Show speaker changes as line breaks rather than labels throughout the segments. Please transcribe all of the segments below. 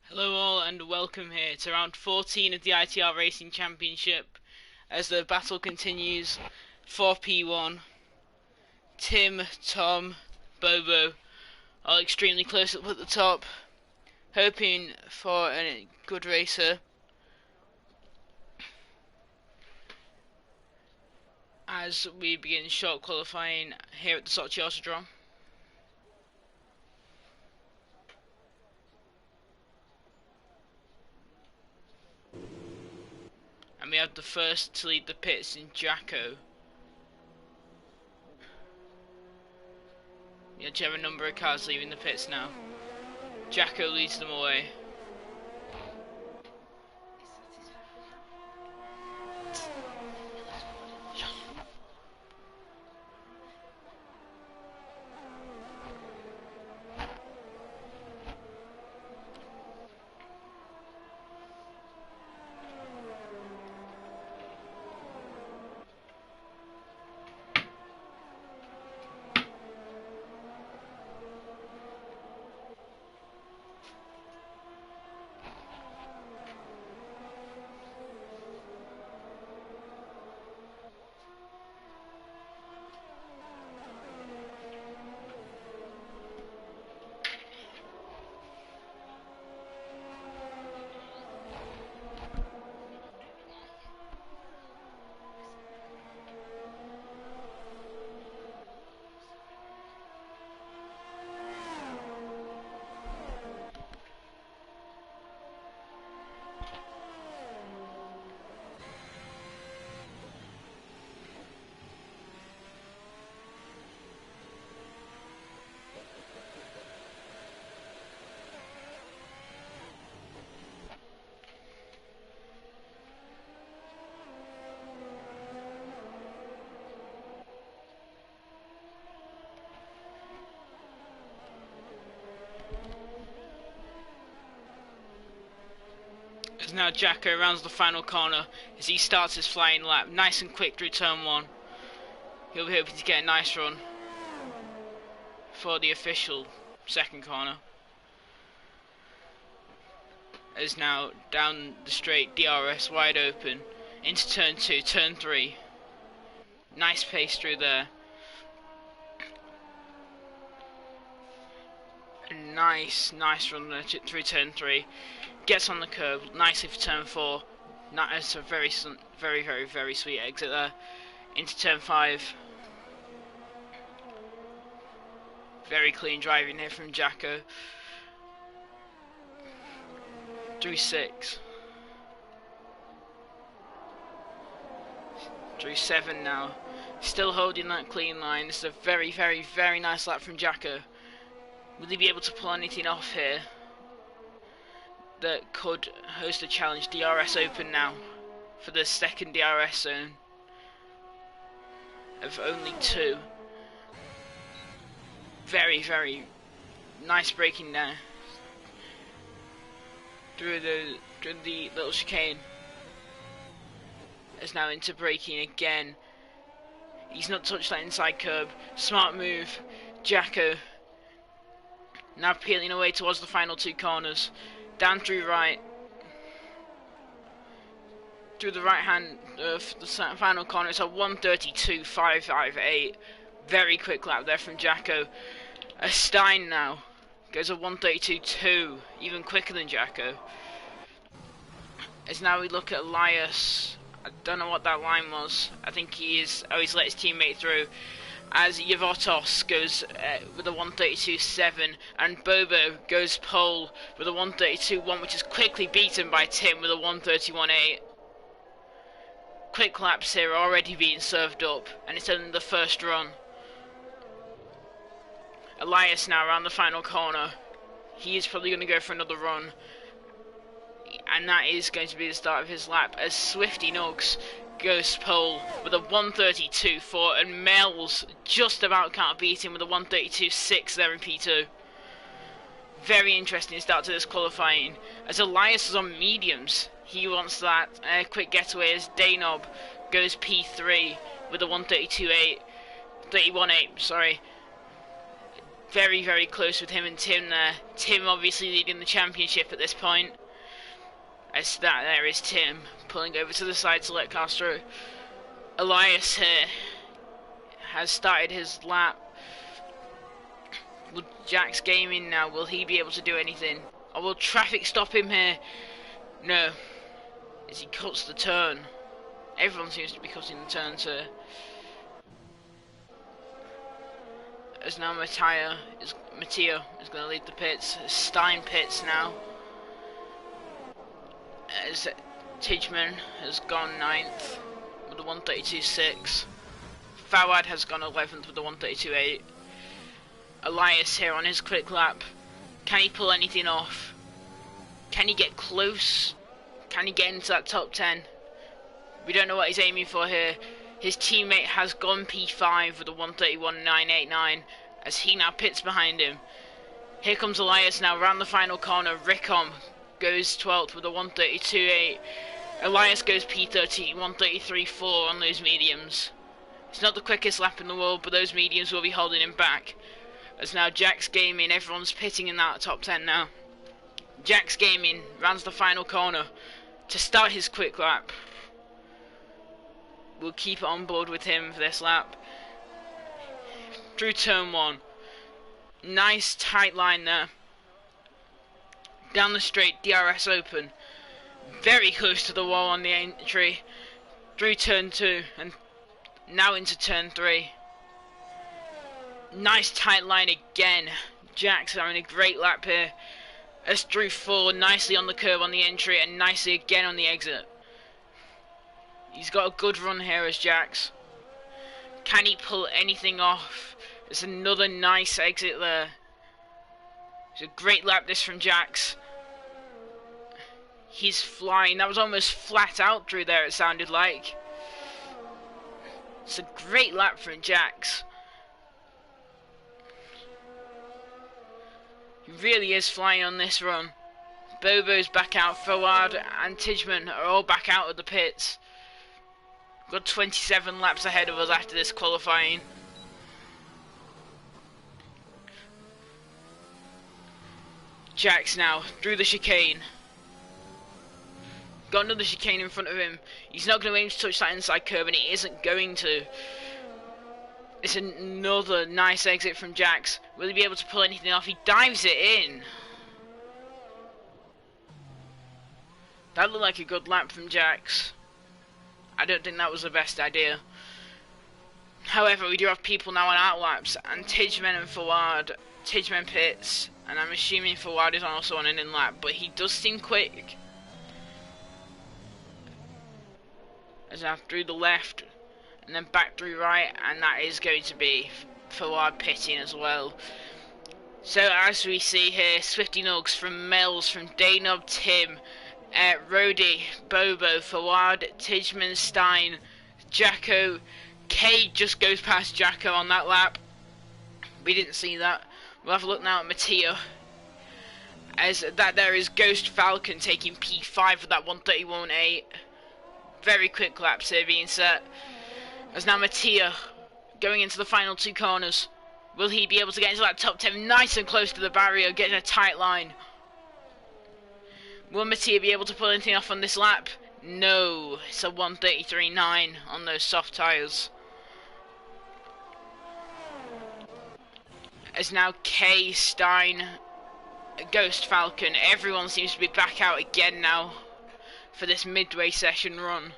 Hello all and welcome here to round 14 of the Itr Racing Championship as the battle continues for P1. Tim, Tom, Bobo are extremely close up at the top, hoping for a good racer as we begin short qualifying here at the Sochi Autodrome. And we have the first to lead the pits in Jacko. You have a number of cars leaving the pits now. Jacko leads them away. As now Jacko rounds the final corner as he starts his flying lap, nice and quick through turn 1. He'll be hoping to get a nice run for the official second corner. As now down the straight, DRS wide open into turn 2, turn 3. Nice pace through there. Nice run there through turn 3. Gets on the curb nicely for turn 4. That's a very sweet exit there. Into turn 5. Very clean driving here from Jacko. Through 6. Through 7 now. Still holding that clean line. This is a very nice lap from Jacko. Will he be able to pull anything off here that could host a challenge? DRS open now for the second DRS zone of only 2. Very nice braking there through the little chicane. Is now into braking again. He's not touched that inside curb. Smart move, Jacko. Now peeling away towards the final 2 corners. Down through right. Through the right hand of the final corner. It's a 1:32.558. Very quick lap there from Jacko. Stein now goes a 132.2, even quicker than Jacko. As now we look at Elias. I don't know what that line was. I think he's let his teammate through. As Yavotos goes with a 132.7, and Bobo goes pole with a 132.1, which is quickly beaten by Tim with a 131.8. Quick laps here are already being served up, and it's only the first run. Elias now around the final corner. He is probably going to go for another run, and that is going to be the start of his lap as Swifty Nugs goes pole with a 132.4, and Mel's just about can't beat him with a 132.6 there in P2. Very interesting start to this qualifying, as Elias is on mediums. He wants that quick getaway as Danob goes P3 with a 132.8, 31.8, sorry. Very, very close with him and Tim there. Tim obviously leading the championship at this point. As that there is Tim pulling over to the side to let cars through. Elias here has started his lap. Will Jack's Gaming now, will he be able to do anything? Or will traffic stop him here? No. As he cuts the turn. Everyone seems to be cutting the turns here. As now Mattia is going to lead the pits. Stein pits now. As Tidgman has gone 9th with a 132.6. Fawad has gone 11th with a 132.8. Elias here on his quick lap. Can he pull anything off? Can he get close? Can he get into that top 10? We don't know what he's aiming for here. His teammate has gone P5 with a 131.989 as he now pits behind him. Here comes Elias now around the final corner. Rickom goes 12th with a 132.8. Elias goes P30, 133.4 on those mediums. It's not the quickest lap in the world, but those mediums will be holding him back. As now Jack's Gaming, everyone's pitting in that top 10 now. Jack's Gaming runs the final corner to start his quick lap. We'll keep it on board with him for this lap. Through turn 1. Nice tight line there. Down the straight, DRS open. Very close to the wall on the entry. Through turn 2 and now into turn 3. Nice tight line again. Jack's having a great lap here. As through 4, nicely on the curve on the entry and nicely again on the exit. He's got a good run here as Jax. Can he pull anything off? There's another nice exit there. It's a great lap this from Jax. He's flying. That was almost flat out through there, it sounded like. It's a great lap from Jax. He really is flying on this run. Bobo's back out. Fawad and Tidgman are all back out of the pits. Got 27 laps ahead of us after this qualifying. Jax now through the chicane. Got another chicane in front of him. He's not going to aim to touch that inside curve, and he isn't going to. It's another nice exit from Jax. Will he be able to pull anything off? He dives it in. That looked like a good lap from Jax. I don't think that was the best idea. However, we do have people now on out laps, and Tidgman and Fawad. Tidgman pits, and I'm assuming Fawad is also on an in lap, but he does seem quick. As I through the left, and then back through right, and that is going to be Fawad pitting as well. So as we see here, Swifty Nugs from Mel's, from Danob, Tim, Rody, Bobo, Fawad, Tidgman, Stein, Jacko. Cade just goes past Jacko on that lap. We didn't see that. We'll have a look now at Mattia. As that there is Ghost Falcon taking P5 with that 131.8. Very quick laps here being set. As now Mattia going into the final two corners. Will he be able to get into that top 10 nice and close to the barrier, getting a tight line? Will Mattia be able to pull anything off on this lap? No, it's a 133.9 on those soft tyres. as now Kay, Stein, Ghost Falcon, everyone seems to be back out again now for this midway session run.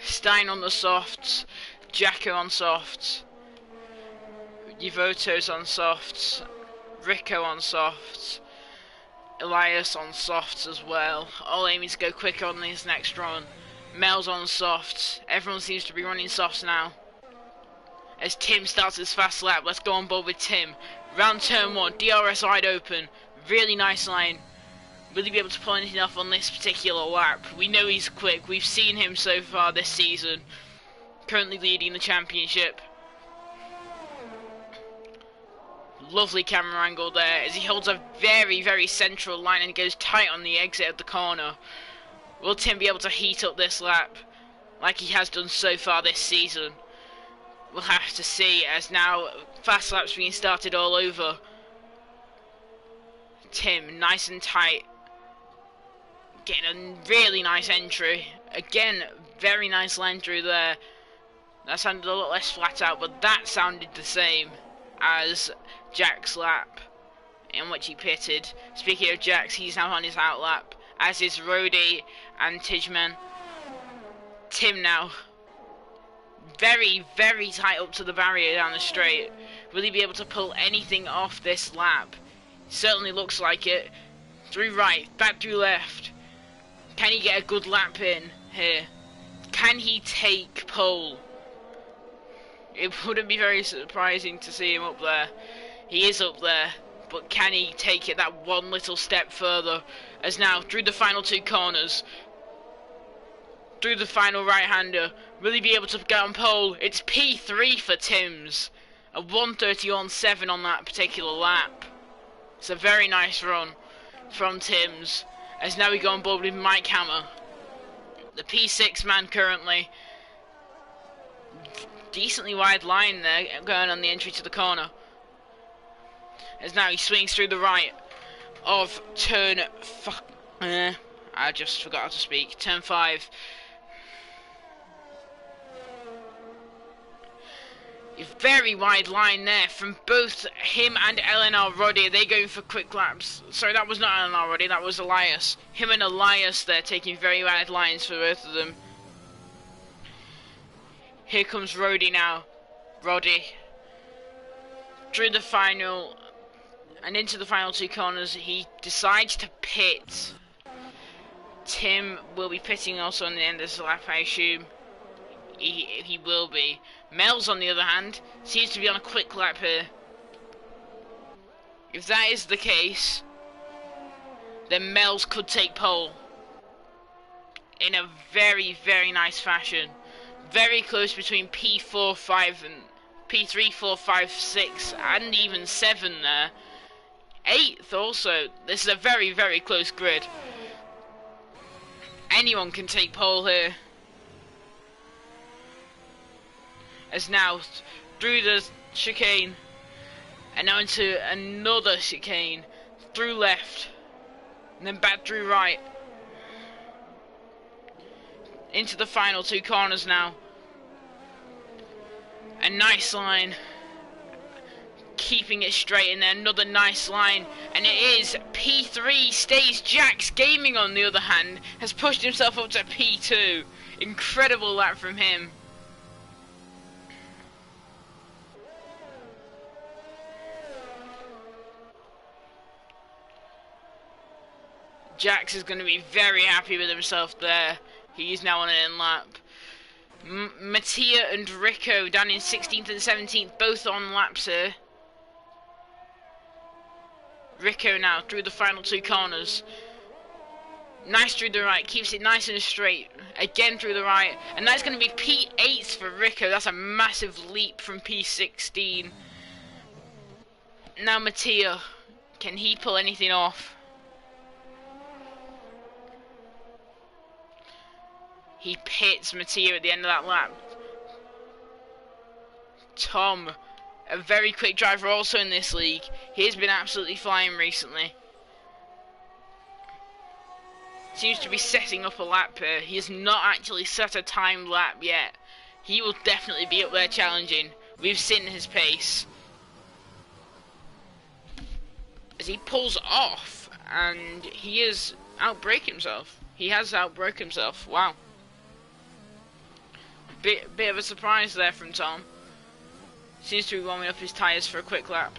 Stein on the softs, Jacko on softs, Yvoto's on softs, Rico on softs, Elias on softs as well, all aiming to go quicker on this next run. Mel's on softs, everyone seems to be running softs now. As Tim starts his fast lap, let's go on board with Tim. Round turn 1, DRS wide open, really nice line. Will he be able to pull anything off on this particular lap? We know he's quick, we've seen him so far this season. Currently leading the championship. Lovely camera angle there as he holds a very, very central line and goes tight on the exit of the corner. Will Tim be able to heat up this lap like he has done so far this season? We'll have to see, as now fast laps being started all over. Tim, nice and tight, getting a really nice entry. Again, very nice line through there. That sounded a lot less flat out, but that sounded the same as Jack's lap in which he pitted. Speaking of Jack's, he's now on his out lap, as is Rody and Tijman. Tim now, very, very tight up to the barrier down the straight. Will he be able to pull anything off this lap? Certainly looks like it. Through right, back through left. Can he get a good lap in here? Can he take pole? It wouldn't be very surprising to see him up there. He is up there, but can he take it that one little step further? As now, through the final 2 corners, through the final right-hander, will he be able to get on pole? It's P3 for Tim's. A 1:31.7 on that particular lap. It's a very nice run from Tim's. As now we go on board with Mike Hammer, the P6 man currently. Decently wide line there, going on the entry to the corner. As now he swings through the right of turn... I just forgot how to speak. Turn 5. A very wide line there from both him and Eleanor Roddy. They're going for quick laps. Sorry, that was not Eleanor Roddy, that was Elias. Him and Elias there taking very wide lines for both of them. Here comes Roddy now. Roddy. Through the final and into the final 2 corners, he decides to pit. Tim will be pitting also on the end of this lap, I assume. He will be. Mel's, on the other hand, seems to be on a quick lap here. If that is the case, then Mel's could take pole in a very, very nice fashion. Very close between P4, 5 and P3, 4, 5, 6 and even 7 there. 8th also. This is a very, very close grid. Anyone can take pole here. As now through the chicane and now into another chicane, through left and then back through right, into the final 2 corners now. A nice line, keeping it straight in there. Another nice line, and it is P3 stays. Jax Gaming, on the other hand, has pushed himself up to P2. Incredible lap from him. Jax is going to be very happy with himself there. He is now on an in lap. Mattia and Rico down in 16th and 17th, both on laps here. Rico now through the final 2 corners. Nice through the right, keeps it nice and straight. Again through the right, and that's going to be P8 for Rico. That's a massive leap from P16. Now Mattia, can he pull anything off? He pits Mattia at the end of that lap. Tom, a very quick driver also in this league. He's been absolutely flying recently. Seems to be setting up a lap here. He has not actually set a timed lap yet. He will definitely be up there challenging. We've seen his pace. he pulls off, and he has outbrake himself. He has outbroke himself. Wow. Bit of a surprise there from Tom. Seems to be warming up his tyres for a quick lap.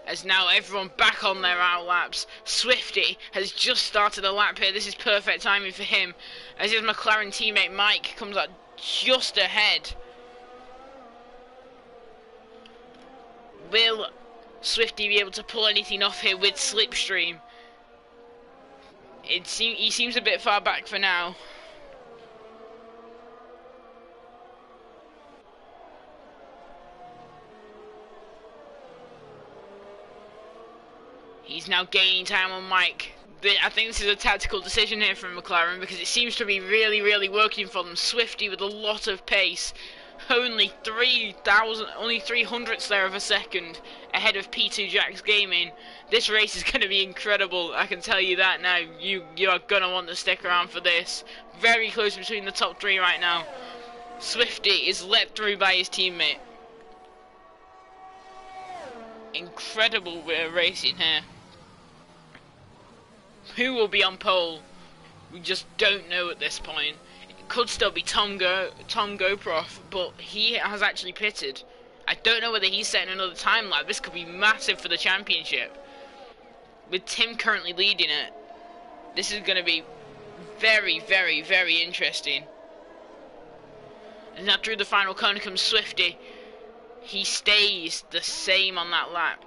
As now everyone back on their out laps. Swifty has just started a lap here. This is perfect timing for him, as his McLaren teammate Mike comes up just ahead. Will Swifty be able to pull anything off here with Slipstream? He seems a bit far back for now. He's now gaining time on Mike. I think this is a tactical decision here from McLaren, because it seems to be really working for them. Swifty with a lot of pace. Only 300ths there of a second ahead of P2 Jax Gaming. This race is going to be incredible, I can tell you that now. You are going to want to stick around for this. Very close between the top three right now. Swifty is let through by his teammate. Incredible racing here. Who will be on pole? We just don't know at this point. It could still be Tom GoProf, but he has actually pitted. I don't know whether he's setting another time lap. This could be massive for the championship. With Tim currently leading it, this is going to be very interesting. And now through the final corner comes Swifty. He stays the same on that lap.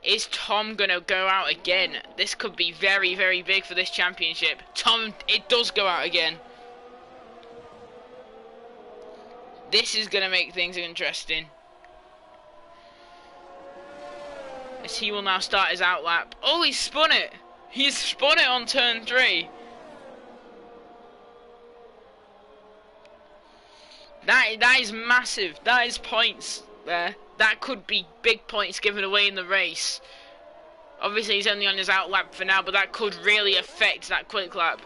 Is Tom going to go out again? This could be very big for this championship. Tom, it does go out again. This is going to make things interesting. As he will now start his out lap. Oh, he spun it! He's spun it on turn 3. That is massive. That is points there. That could be big points given away in the race. Obviously he's only on his out lap for now, but that could really affect that quick lap.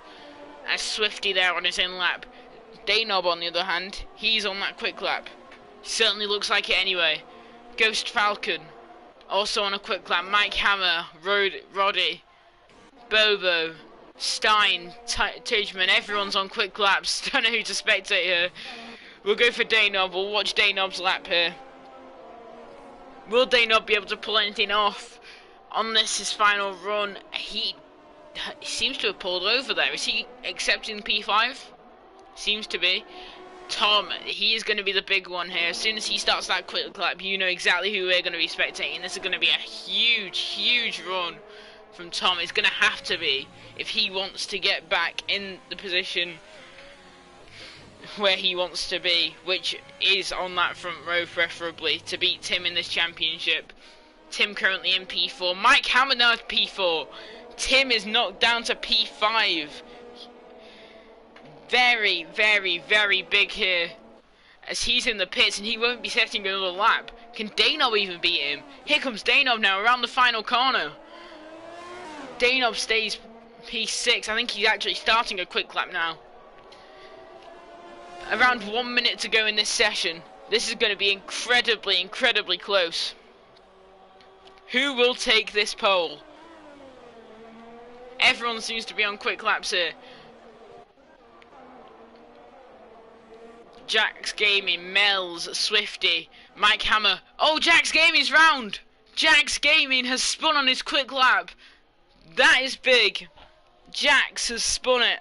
As Swifty there on his in lap. Danob on the other hand, he's on that quick lap. Certainly looks like it anyway. Ghost Falcon also on a quick lap. Mike Hammer, Roddy, Bobo, Stein, Tidgeman, everyone's on quick laps. Don't know who to spectate here. We'll go for Danob. We'll watch Danob's lap here. Will Danob be able to pull anything off on this, his final run? He seems to have pulled over there. Is he accepting P5? Seems to be. Tom, he is going to be the big one here. As soon as he starts that quick lap, you know exactly who we're going to be spectating. This is going to be a huge run from Tom. It's going to have to be, if he wants to get back in the position where he wants to be, which is on that front row preferably, to beat Tim in this championship. Tim currently in P4. Mike Hammer now at P4. Tim is knocked down to P5. Very big here, as he's in the pits and he won't be setting another lap. Can Danob even beat him? Here comes Danob now around the final corner. Danob stays P6. I think he's actually starting a quick lap now. Around 1 minute to go in this session. This is going to be incredibly close. Who will take this pole? Everyone seems to be on quick laps here. Jax Gaming, Mel's, Swifty, Mike Hammer. Oh, Jax Gaming's round! Jax Gaming has spun on his quick lap. That is big. Jax has spun it.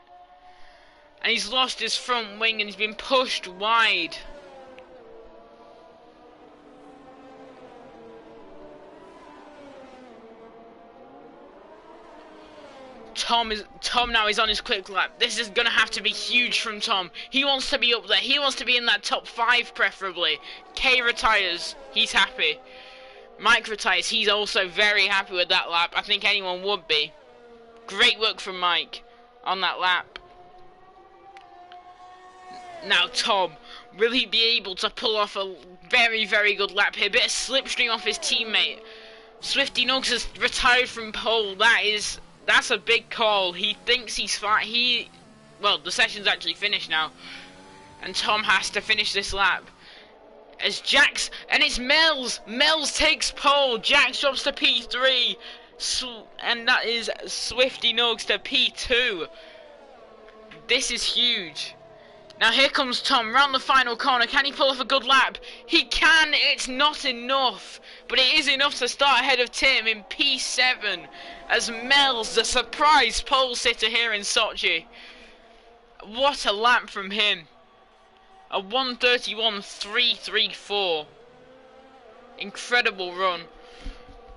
And he's lost his front wing and he's been pushed wide. Tom now is on his quick lap. This is going to have to be huge from Tom. He wants to be up there. He wants to be in that top 5 preferably. K retires. He's happy. Mike retires. He's also very happy with that lap. I think anyone would be. Great work from Mike on that lap. Now Tom, will he be able to pull off a very good lap here? Bit of slipstream off his teammate. Swifty Nugs has retired from pole. That's a big call. He thinks he's fine. Well, the session's actually finished now, and Tom has to finish this lap. as Jax, and it's Mel's. Mel's takes pole. Jax drops to P3, and that is Swifty Nugs to P2. This is huge. Now here comes Tom round the final corner. Can he pull off a good lap? He can. It's not enough, but it is enough to start ahead of Tim in P7 as Mel's the surprise pole sitter here in Sochi. What a lap from him. A 1:31.334. Incredible run.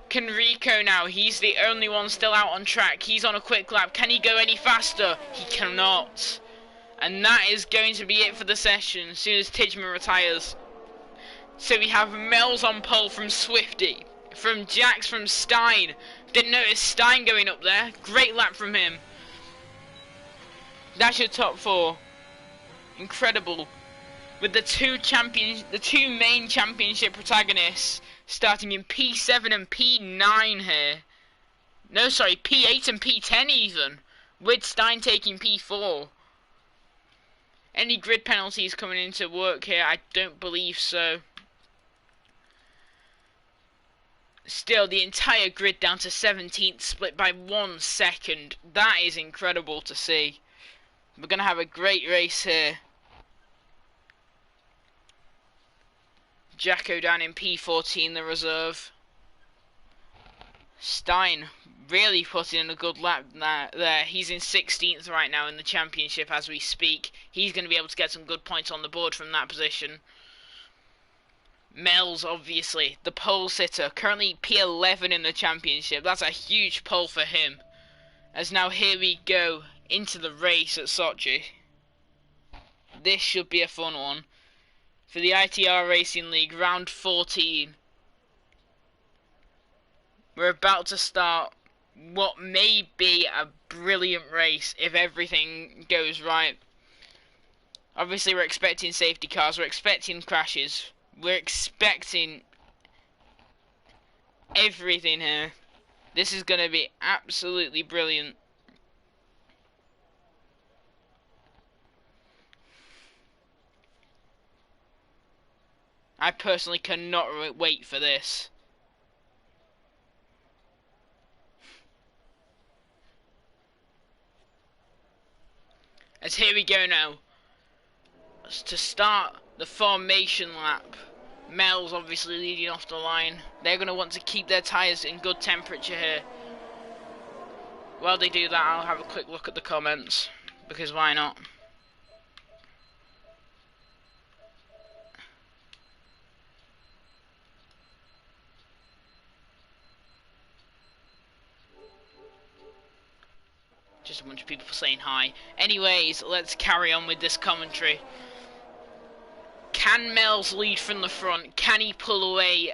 Can Rico now? He's the only one still out on track. He's on a quick lap. Can he go any faster? He cannot. And that is going to be it for the session as soon as Tijman retires. So we have Mel's on pole from Swifty. From Jax, from Stein. Didn't notice Stein going up there. Great lap from him. That's your top four. Incredible. With the two main championship protagonists starting in P7 and P9 here. No, sorry, P8 and P10 even. With Stein taking P4. Any grid penalties coming into work here? I don't believe so. Still, the entire grid down to 17th, split by 1 second. That is incredible to see. We're going to have a great race here. Jacko down in P14, the reserve. Stein really putting in a good lap there. He's in 16th right now in the championship as we speak. He's going to be able to get some good points on the board from that position. Mel's obviously the pole sitter, currently P11 in the championship. That's a huge pole for him. As now here we go into the race at Sochi. This should be a fun one. For the ITR Racing League, round 14. We're about to start what may be a brilliant race if everything goes right. Obviously we're expecting safety cars, we're expecting crashes, we're expecting everything here. This is going to be absolutely brilliant. I personally cannot wait for this. As here we go now. To start the formation lap. Mel's obviously leading off the line. They're going to want to keep their tyres in good temperature here. While they do that, I'll have a quick look at the comments. Because why not? Just a bunch of people saying hi. Anyways, let's carry on with this commentary. Can Mel's lead from the front? Can he pull away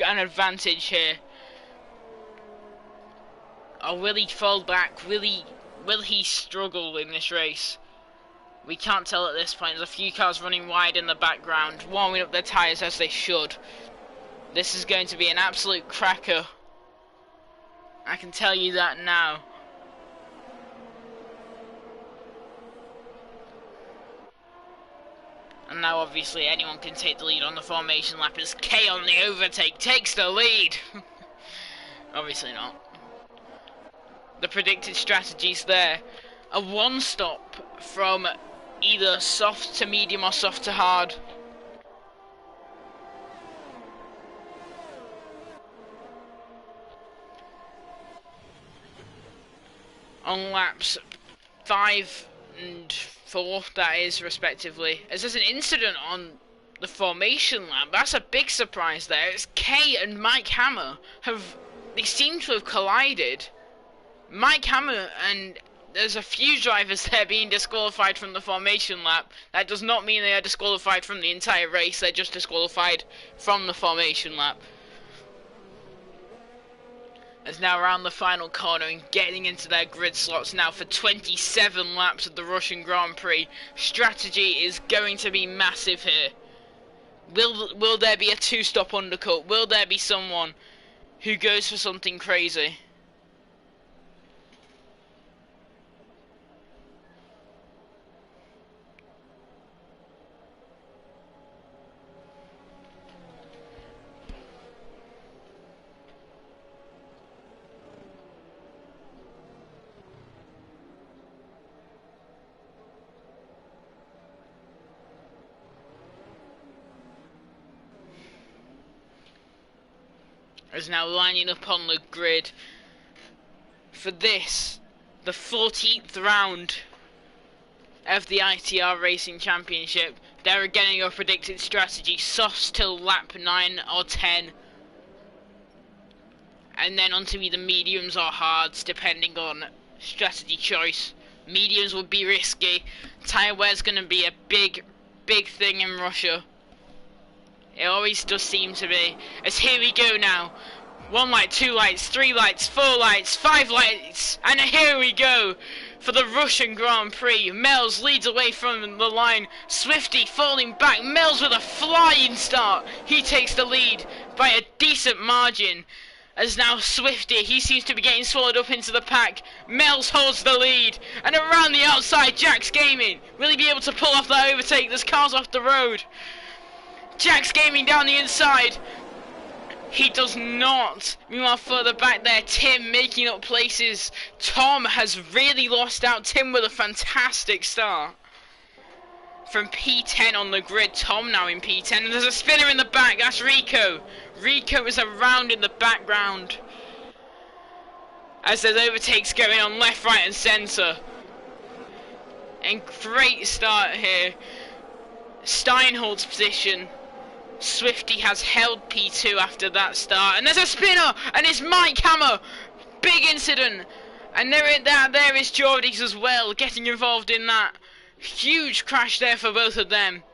an advantage here? Or will he fall back? Will he struggle in this race? We can't tell at this point. There's a few cars running wide in the background, warming up their tyres as they should. This is going to be an absolute cracker. I can tell you that now. And now obviously anyone can take the lead on the formation lap as K on the overtake takes the lead. Obviously not. The predicted strategies there. A one stop from either soft to medium or soft to hard. On laps 5 and 4, that is, respectively. As there's an incident on the formation lap, that's a big surprise there. It's Kay and Mike Hammer they seem to have collided. Mike Hammer, and there's a few drivers there being disqualified from the formation lap. That does not mean they are disqualified from the entire race, they're just disqualified from the formation lap. As now around the final corner and getting into their grid slots now for 27 laps of the Russian Grand Prix. Strategy is going to be massive here. Will there be a two-stop undercut? Will there be someone who goes for something crazy? is now lining up on the grid for this, the 14th round of the ITR Racing Championship. They're getting a predicted strategy, softs till lap 9 or 10, and then on to either mediums or hards depending on strategy choice. Mediums would be risky. Tyre wear's going to be a big thing in Russia. It always does seem to be. As here we go now. 1 light, 2 lights, 3 lights, 4 lights, 5 lights, and here we go for the Russian Grand Prix. Mells leads away from the line. Swifty falling back. Mells with a flying start. He takes the lead by a decent margin. As now Swifty, he seems to be getting swallowed up into the pack. Mells holds the lead. And around the outside, Jack's Gaming. Will he be able to pull off that overtake? There's cars off the road. Jack's Gaming down the inside. He does not. Meanwhile, further back there, Tim making up places. Tom has really lost out. Tim with a fantastic start. From P10 on the grid, Tom now in P10. And there's a spinner in the back. That's Rico. Rico is around in the background. As there's overtakes going on left, right and centre. And great start here. Stein holds position. Swifty has held P2 after that start. And there's a spinner! And it's Mike Hammer! Big incident! And there is Geordies as well, getting involved in that. Huge crash there for both of them.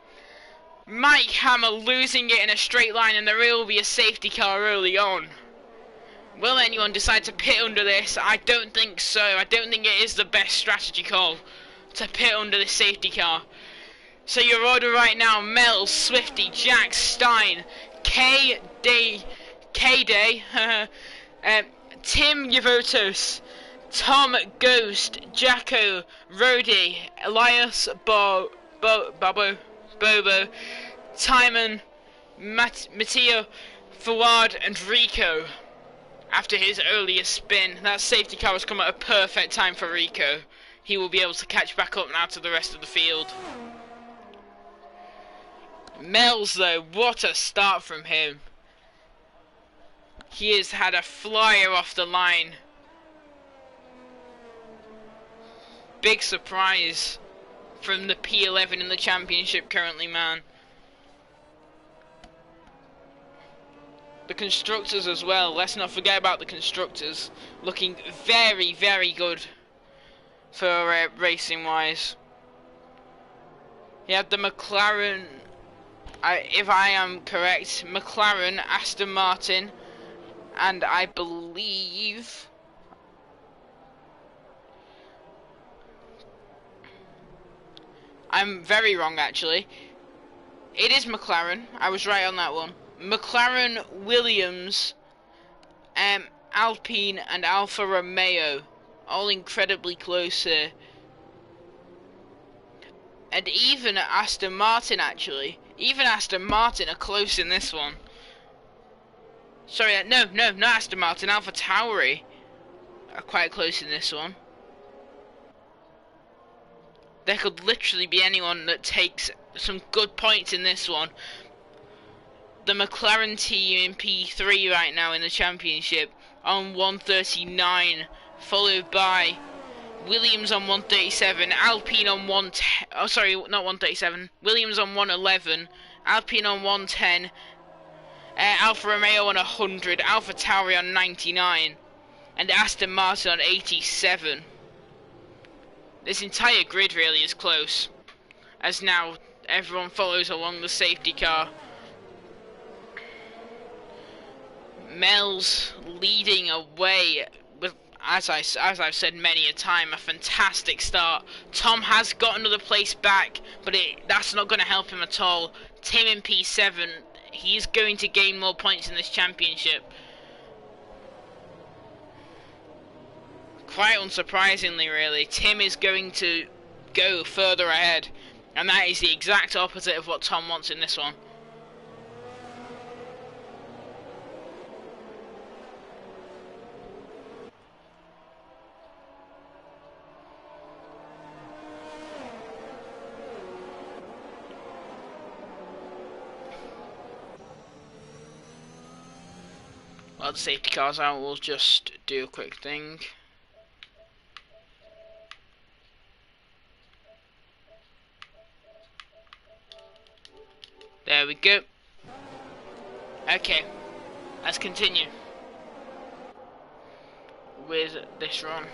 Mike Hammer losing it in a straight line, and there will be a safety car early on. Will anyone decide to pit under this? I don't think so. I don't think it is the best strategy call to pit under this safety car. So your order right now: Mel, Swifty, Jack, Stein, K-Day, Tim Yavotos, Tom Ghost, Jacko, Rody, Elias, Bobo, Timon, Matteo, Fawad and Rico. After his earlier spin, that safety car has come at a perfect time for Rico. He will be able to catch back up now to the rest of the field. Mells though, what a start from him. He has had a flyer off the line. Big surprise from the P11 in the championship currently, man. The constructors as well, let's not forget about the constructors. Looking very, very good for racing wise. You have the McLaren, if I am correct, McLaren, Aston Martin, and I believe I'm very wrong actually. It is McLaren, I was right on that one. McLaren, Williams, Alpine and Alfa Romeo, all incredibly close here. And even Aston Martin actually. Even Aston Martin are close in this one. Sorry, no, not Aston Martin, Alpha Tauri are quite close in this one. There could literally be anyone that takes some good points in this one. The McLaren team in P3 right now in the championship on 139, followed by Williams on 137, Alpine on 110, oh sorry, not 137, Williams on 111, Alpine on 110, Alfa Romeo on 100, Alpha Tauri on 99, and Aston Martin on 87. This entire grid really is close, as now everyone follows along the safety car. Mel's leading away with, as I've said many a time, a fantastic start. Tom has got another place back, but that's not going to help him at all. Tim in P7, he's going to gain more points in this championship. Quite unsurprisingly really, Tim is going to go further ahead, and that is the exact opposite of what Tom wants in this one. Well, while the safety car's out, we'll just do a quick thing. There we go. Okay, let's continue with this run.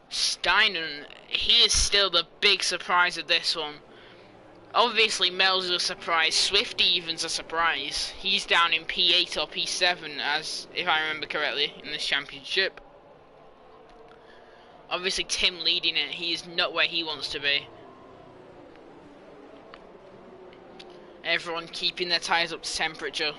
Steinen, he is still the big surprise of this one. Obviously, Mel's is a surprise. Swifty even's a surprise. He's down in P8 or P7, as if I remember correctly, in this championship. Obviously, Tim leading it. He is not where he wants to be. Everyone keeping their tyres up to temperature.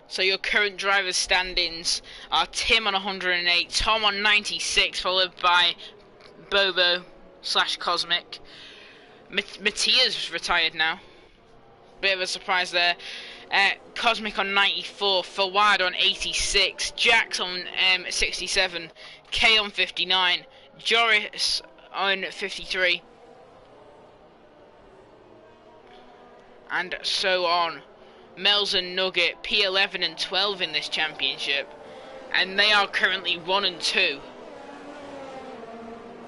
So your current driver's standings are Tim on 108, Tom on 96, followed by Bobo / Cosmic. Mattia's retired now. Bit of a surprise there. Cosmic on 94, Fawad on 86, Jax on 67, K on 59, Joris on 53, and so on. Mel's and Nugget P11 and 12 in this championship, and they are currently 1 and 2.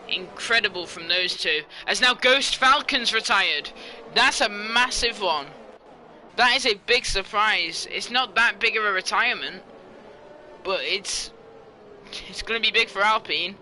Incredible from those two. As now Ghost Falcon's retired. That's a massive one. That is a big surprise. It's not that big of a retirement, but it's going to be big for Alpine.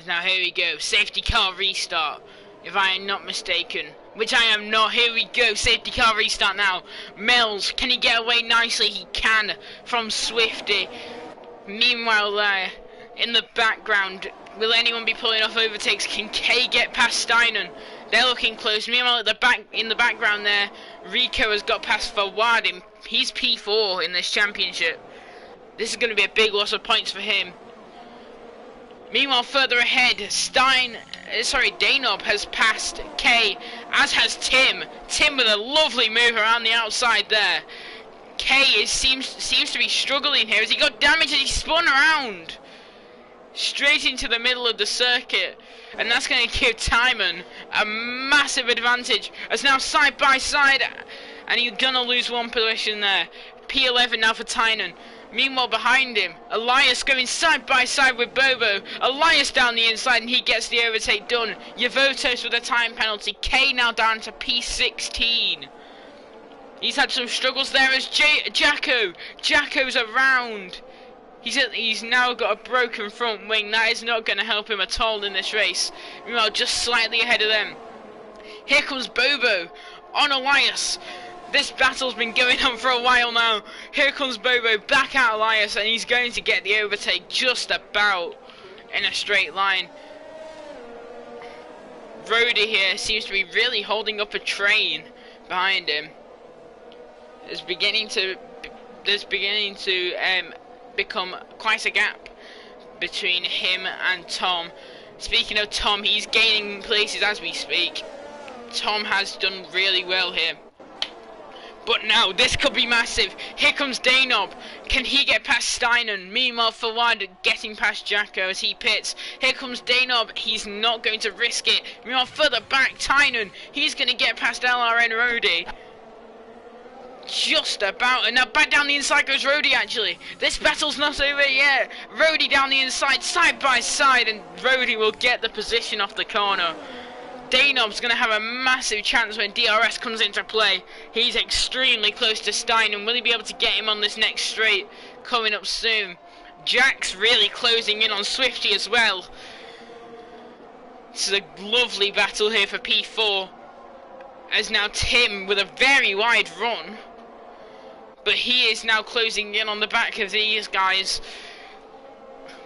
Now here we go, safety car restart, if I am not mistaken, which I am not. Here we go, safety car restart now. Mel's, can he get away nicely? He can, from Swifty. Meanwhile there, in the background, will anyone be pulling off overtakes? Can Kay get past Steinen? They're looking close. Meanwhile in the background there, Rico has got past Fawad. He's P4 in this championship. This is going to be a big loss of points for him. Meanwhile, further ahead, Danob has passed Kay, as has Tim. Tim with a lovely move around the outside there. Kay seems to be struggling here. Has he got damage as he spun around? Straight into the middle of the circuit. And that's going to give Timon a massive advantage. As now side by side, and he's going to lose one position there. P11 now for Tynan. Meanwhile, behind him, Elias going side by side with Bobo. Elias down the inside, and he gets the overtake done. Yavotos with a time penalty. K now down to P16. He's had some struggles there as Jacko. Jacko's around. He's now got a broken front wing. That is not going to help him at all in this race. Meanwhile, just slightly ahead of them. Here comes Bobo on Elias. This battle's been going on for a while now. Here comes Bobo back at Elias, and he's going to get the overtake just about in a straight line. Rhodey here seems to be really holding up a train behind him. There's beginning to become quite a gap between him and Tom. Speaking of Tom, he's gaining places as we speak. Tom has done really well here. But now, this could be massive. Here comes Danob. Can he get past Steinen? Meanwhile, Fawad getting past Jacko as he pits. Here comes Danob. He's not going to risk it. Meanwhile, further back, Tynan. He's going to get past LRN Rhodey. Just about. And now back down the inside goes Rhodey, actually. This battle's not over yet. Rhodey down the inside, side by side. And Rhodey will get the position off the corner. Danob's going to have a massive chance when DRS comes into play. He's extremely close to Steinen. Will he be able to get him on this next straight coming up soon? Jack's really closing in on Swifty as well. This is a lovely battle here for P4. As now Tim with a very wide run. But he is now closing in on the back of these guys.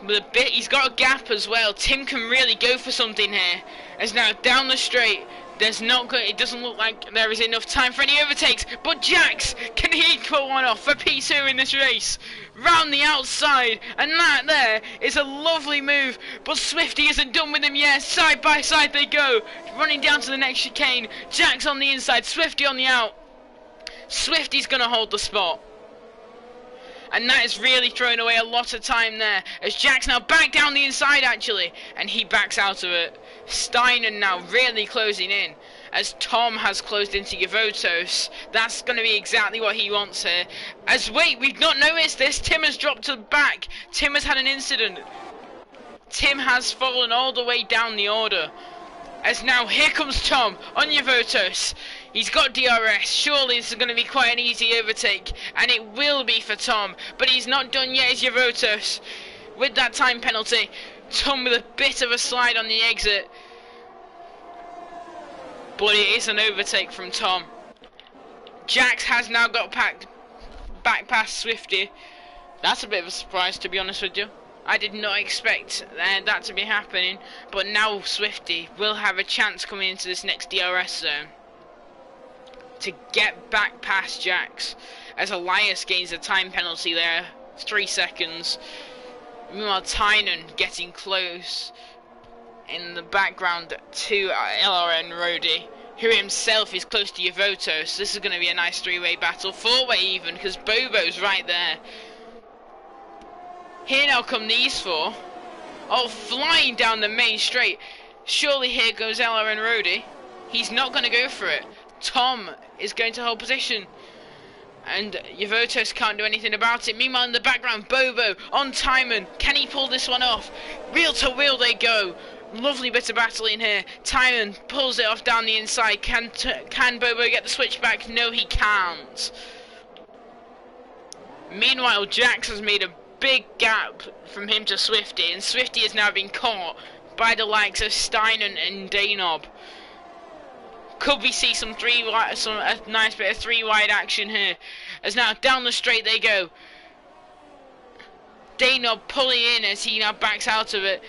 With a bit, he's got a gap as well. Tim can really go for something here. As now down the straight, There's not good. It doesn't look like there is enough time for any overtakes. But Jax, can he pull one off for P2 in this race? Round the outside, and that there is a lovely move. But Swifty isn't done with him yet. Side by side they go, running down to the next chicane. Jax on the inside, Swifty on the out. Swifty's gonna hold the spot. And that is really throwing away a lot of time there, as Jack's now back down the inside actually, and he backs out of it. Steiner now really closing in, as Tom has closed into Yavotos. That's going to be exactly what he wants here. As wait, we've not noticed this, Tim has dropped to the back. Tim has had an incident. Tim has fallen all the way down the order. As now here comes Tom on Yavotos. He's got DRS. Surely this is going to be quite an easy overtake, and it will be for Tom. But he's not done yet as Yavotos with that time penalty. Tom with a bit of a slide on the exit, but it is an overtake from Tom. Jax has now got back past Swifty. That's a bit of a surprise, to be honest with you. I did not expect that to be happening, but now Swifty will have a chance coming into this next DRS zone to get back past Jax, as Elias gains a time penalty there, 3 seconds. Meanwhile, Tynan getting close in the background to LRN Rody, who himself is close to Yavotos. This is going to be a nice 3-way battle, 4-way even, because Bobo's right there. Here now come these four, all flying down the main straight. Surely here goes LRN Rody. He's not going to go for it. Tom is going to hold position, and Yavotos can't do anything about it. Meanwhile, in the background, Bobo on Timon. Can he pull this one off? Wheel to wheel they go. Lovely bit of battling here. Timon pulls it off down the inside. Can Bobo get the switch back? No, he can't. Meanwhile, Jax has made a big gap from him to Swifty, and Swifty has now been caught by the likes of Steiner and Danob. Could we see a nice bit of 3-wide action here? As now down the straight they go. Danob pulling in as he now backs out of it.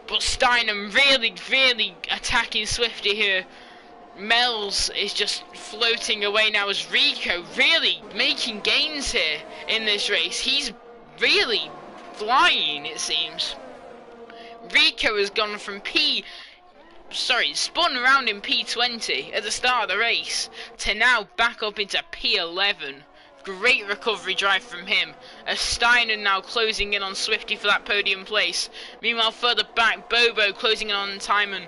But Steiner really attacking Swifty here. Mel's is just floating away now, as Rico really making gains here in this race. He's really flying, it seems. Rico has gone from spun around in P20 at the start of the race to now back up into P11. Great recovery drive from him, as Steiner now closing in on Swifty for that podium place. Meanwhile, further back, Bobo closing in on Timon.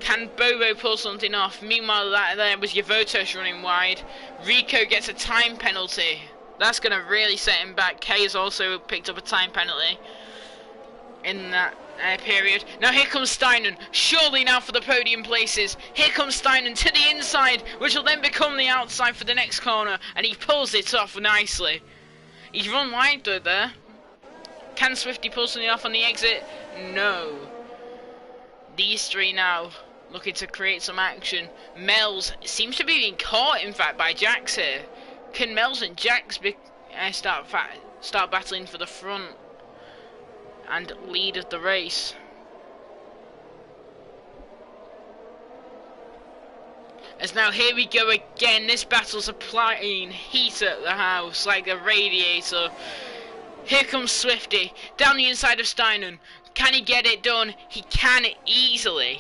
Can Bobo pull something off? Meanwhile, there was Yavotos running wide. Rico gets a time penalty. That's going to really set him back. Kay has also picked up a time penalty in that period. Now here comes Steinen, surely now for the podium places. Here comes Steinen to the inside, which will then become the outside for the next corner, and he pulls it off nicely. He's run wide though there. Can Swifty pull something off on the exit? No. These three now looking to create some action. Mel's seems to be being caught, in fact, by Jax here. Can Mel's and Jax start battling for the front and lead of the race? As now here we go again. This battle's applying heat at the house like a radiator. Here comes Swifty down the inside of Steinen. Can he get it done? He can easily.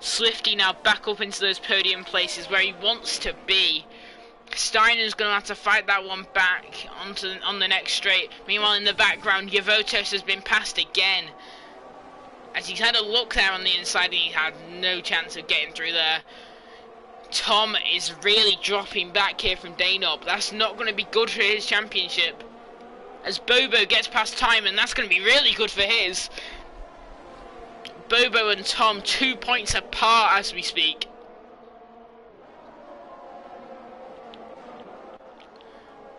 Swifty now back up into those podium places where he wants to be. Steiner's going to have to fight that one back on the next straight. Meanwhile, in the background, Yavotos has been passed again, as he's had a look there on the inside and he had no chance of getting through there. Tom is really dropping back here from Danob. That's not going to be good for his championship. As Bobo gets past Timon, that's going to be really good for his. Bobo and Tom 2 points apart as we speak.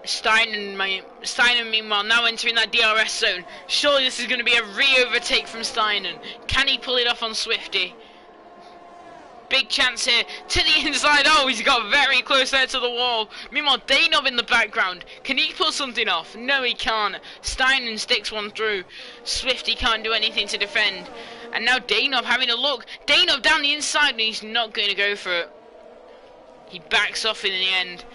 Steiner meanwhile now entering that DRS zone. Surely this is going to be a re-overtake from Steiner. Can he pull it off on Swifty? big chance here to the inside. Oh, he's got very close there to the wall. Meanwhile, Danov in the background. Can he pull something off? No, he can't. Steinen sticks one through. Swifty can't do anything to defend. And now Danov having a look. Danov down the inside, and he's not going to go for it. He backs off in the end.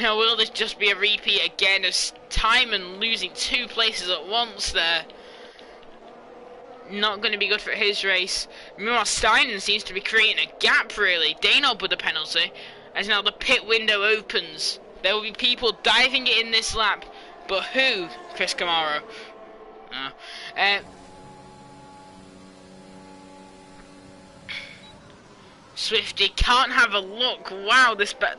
Now, will this just be a repeat again of Timon losing 2 places at once there? Not going to be good for his race. Meanwhile, Steinen seems to be creating a gap, really. Danov with the penalty, as now the pit window opens. There will be people diving it in this lap, but who? Chris Camaro. Swifty can't have a look. Wow,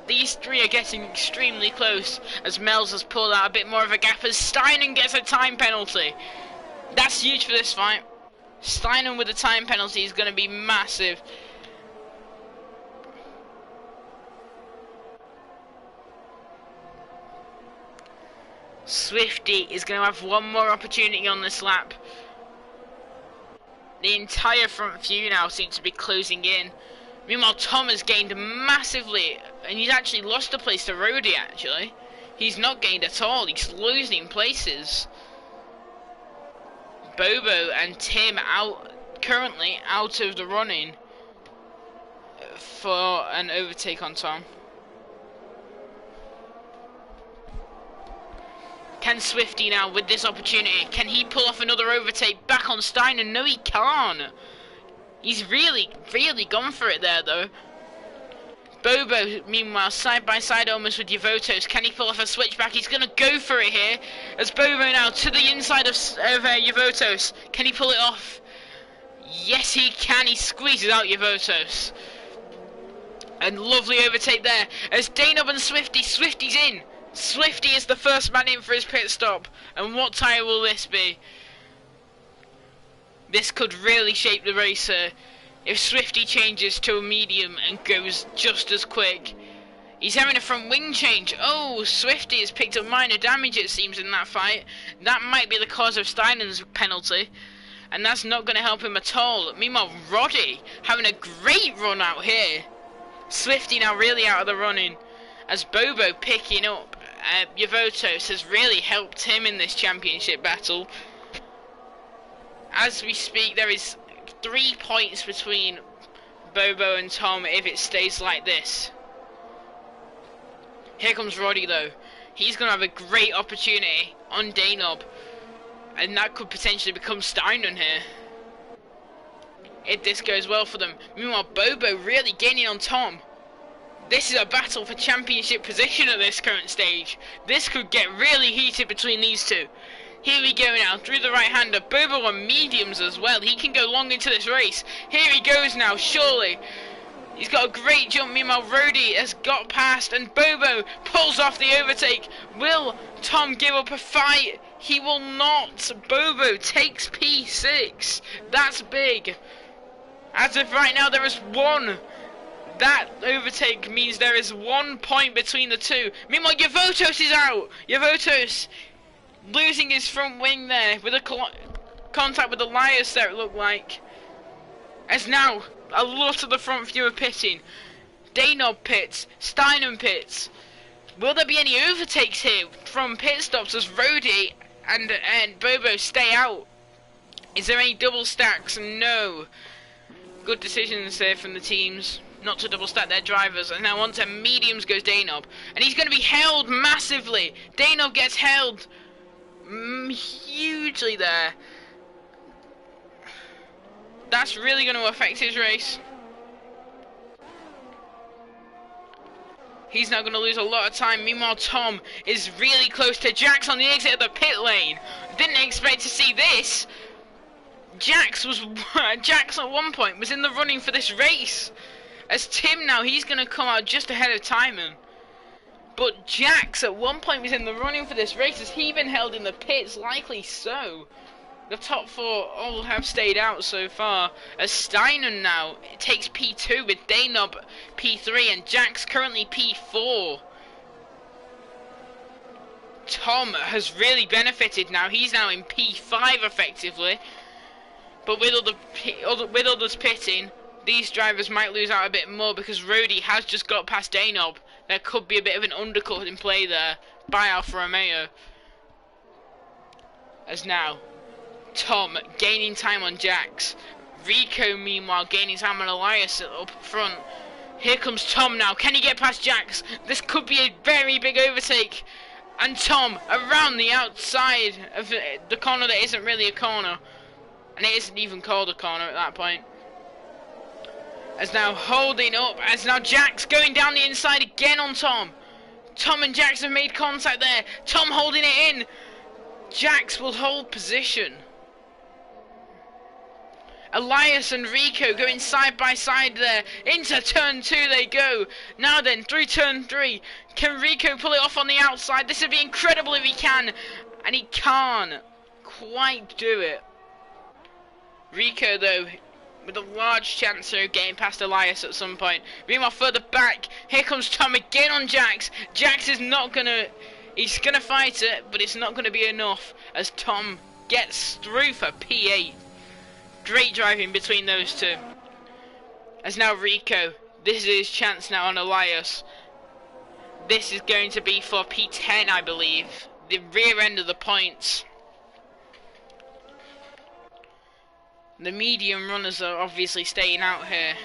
these 3 are getting extremely close, as Mells has pulled out a bit more of a gap, as Steinen gets a time penalty. That's huge for this fight. Steinen with a time penalty is going to be massive. Swifty is going to have one more opportunity on this lap. The entire front few now seems to be closing in. Meanwhile, Tom has gained massively, and he's actually lost a place to Rody, actually. He's not gained at all, he's losing places. Bobo and Tim currently out of the running for an overtake on Tom. Can Swifty now, with this opportunity, can he pull off another overtake back on Steinen? No, he can't. He's really gone for it there, though. Bobo, meanwhile, side by side almost with Yavotos. Can he pull off a switchback? He's going to go for it here. As Bobo now to the inside of Yavotos. Can he pull it off? Yes, he can. He squeezes out Yavotos. And lovely overtake there. As Danov and Swifty. Swifty's in. Swifty is the first man in for his pit stop. And what tyre will this be? This could really shape the race here. If Swifty changes to a medium and goes just as quick. He's having a front wing change. Oh, Swifty has picked up minor damage, it seems, in that fight. That might be the cause of Steinen's penalty. And that's not going to help him at all. Meanwhile, Roddy having a great run out here. Swifty now really out of the running. As Bobo picking up. Yavotos has really helped him in this championship battle. As we speak, there is 3 points between Bobo and Tom if it stays like this. Here comes Roddy, though. He's going to have a great opportunity on Danov, and that could potentially become Steinen here if this goes well for them. Meanwhile, Bobo really gaining on Tom. This is a battle for championship position at this current stage. This could get really heated between these two. Here we go now, through the right-hander. Bobo on mediums as well. He can go long into this race. Here he goes now, surely. He's got a great jump. Meanwhile, Rody has got past, and Bobo pulls off the overtake. Will Tom give up a fight? He will not. Bobo takes P6. That's big. As of right now, there is 1. That overtake means there is 1 point between the two. Meanwhile, Yavotos is out. Yavotos losing his front wing there with a contact with the Lias there, it looked like. As now, a lot of the front few are pitting. Danov pits, Steinen pits. Will there be any overtakes here from pit stops as Rody and Bobo stay out? Is there any double stacks? No. Good decisions here from the teams not to double stack their drivers. And now onto mediums goes Danov, and he's going to be held massively. Danov gets held hugely there. That's really going to affect his race. He's now going to lose a lot of time. Meanwhile, Tom is really close to Jax on the exit of the pit lane. Didn't expect to see this. Jax at one point was in the running for this race. As Tim now, he's going to come out just ahead of Timon. But Jax at one point was in the running for this race. Has he been held in the pits? Likely so. The top 4 all have stayed out so far. As Steinen now takes P2 with Danov P3 and Jax currently P4. Tom has really benefited now. He's now in P5 effectively. But with others pitting, these drivers might lose out a bit more because Rody has just got past Danob. There could be a bit of an undercut in play there by Alfa Romeo. As now, Tom gaining time on Jax. Rico, meanwhile, gaining time on Elias up front. Here comes Tom now. Can he get past Jax? This could be a very big overtake. And Tom around the outside of the corner that isn't really a corner. And it isn't even called a corner at that point. As now holding up. As now Jax going down the inside again on Tom. Tom and Jax have made contact there. Tom holding it in. Jax will hold position. Elias and Rico going side by side there. Into turn 2 they go. Now then, through turn 3. Can Rico pull it off on the outside? This would be incredible if he can. And he can't quite do it. Rico, though, with a large chance of getting past Elias at some point. Meanwhile, further back, here comes Tom again on Jax. Jax is not going to... He's going to fight it, but it's not going to be enough as Tom gets through for P8. Great driving between those two. As now Rico, this is his chance now on Elias. This is going to be for P10, I believe. The rear end of the points. The medium runners are obviously staying out here.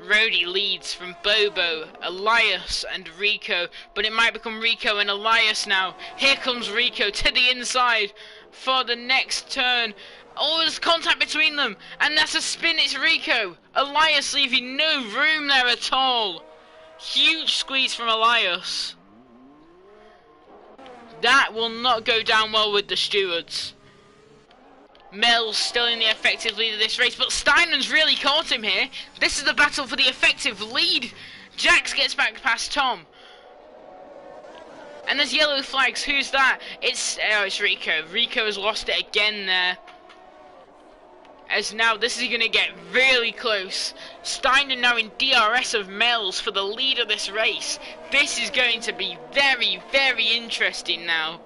Rody leads from Bobo, Elias and Rico, but it might become Rico and Elias now. Here comes Rico to the inside for the next turn. Oh, there's contact between them, and that's a spin. It's Rico. Elias leaving no room there at all. Huge squeeze from Elias. That will not go down well with the stewards. Mel's still in the effective lead of this race, but Steinman's really caught him here. This is the battle for the effective lead. Jax gets back past Tom. And there's yellow flags. Who's that? It's Rico. Rico has lost it again there. As now this is going to get really close. Steiner now in DRS of Mel's for the lead of this race. This is going to be very, very interesting now.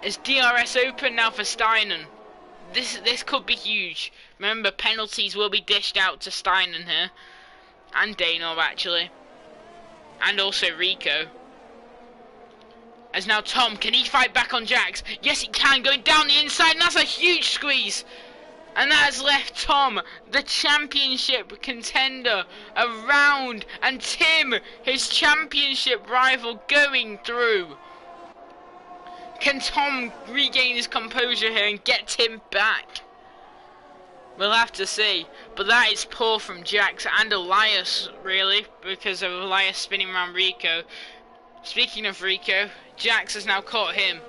As DRS open now for Steinen. This could be huge. Remember, penalties will be dished out to Steinen here. And Danov, actually. And also Rico. As now Tom, can he fight back on Jax? Yes, he can, going down the inside, and that's a huge squeeze. And that has left Tom, the championship contender, around. And Tim, his championship rival, going through. Can Tom regain his composure here and get Tim back? We'll have to see. But that is poor from Jax and Elias, really, because of Elias spinning around Rico. Speaking of Rico, Jax has now caught him.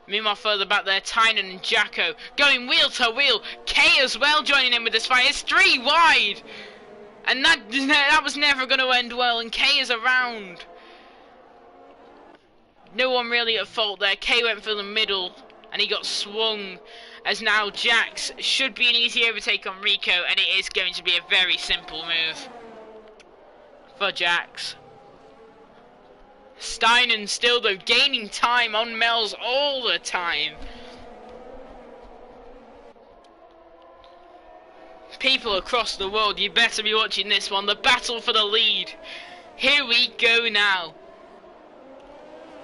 Meanwhile, further back there, Tynan and Jacko going wheel to wheel. Kay as well joining in with this fight. It's 3 wide. And that was never going to end well, and Kay is around. No one really at fault there. Kay went for the middle and he got swung. As now Jax should be an easy overtake on Rico, and it is going to be a very simple move for Jax. Steinen still though gaining time on Mel's all the time. People across the world, you better be watching this one. The battle for the lead. Here we go now.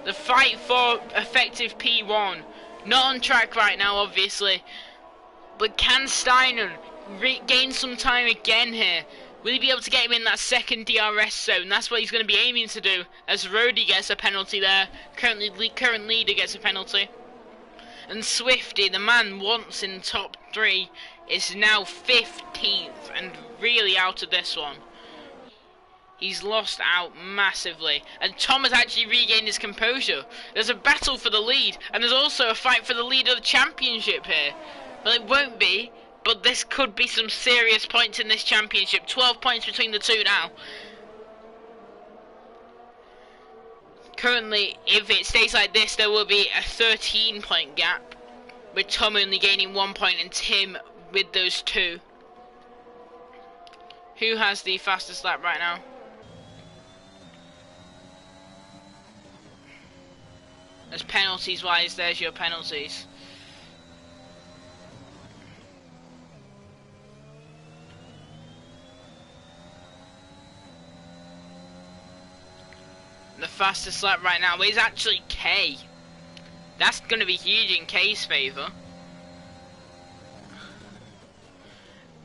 The fight for effective P1. Not on track right now, obviously. But can Steiner gain some time again here? Will he be able to get him in that second DRS zone? That's what he's going to be aiming to do. As Rody gets a penalty there. Current leader gets a penalty. And Swifty, the man once in top 3, is now 15th and really out of this one. He's lost out massively. And Tom has actually regained his composure. There's a battle for the lead. And there's also a fight for the lead of the championship here. Well, it won't be. But this could be some serious points in this championship. 12 points between the two now. Currently, if it stays like this, there will be a 13-point gap. With Tom only gaining 1 point and Tim with those 2. Who has the fastest lap right now? As penalties wise, there's your penalties. The fastest lap right now is actually K. That's going to be huge in K's favour.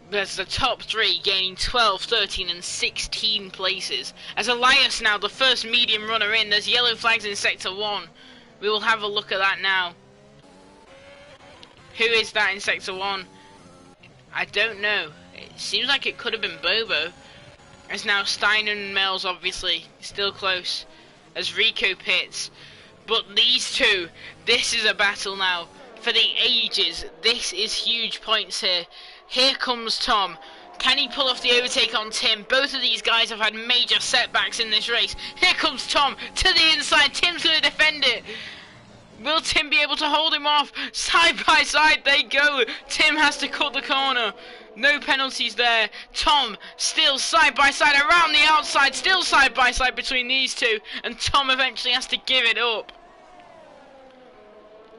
There's the top 3 gaining 12, 13 and 16 places. As Elias now, the first medium runner in. There's yellow flags in Sector 1. We will have a look at that now. Who is that in Sector 1? I don't know. It seems like it could have been Bobo. As now Steiner and Mel's obviously still close. As Rico pits. But these two, this is a battle now for the ages. This is huge points here. Here comes Tom. Can he pull off the overtake on Tim? Both of these guys have had major setbacks in this race. Here comes Tom to the inside. Tim's going to defend it. Will Tim be able to hold him off? Side by side they go. Tim has to cut the corner. No penalties there. Tom still side by side around the outside. Still side by side between these two. And Tom eventually has to give it up.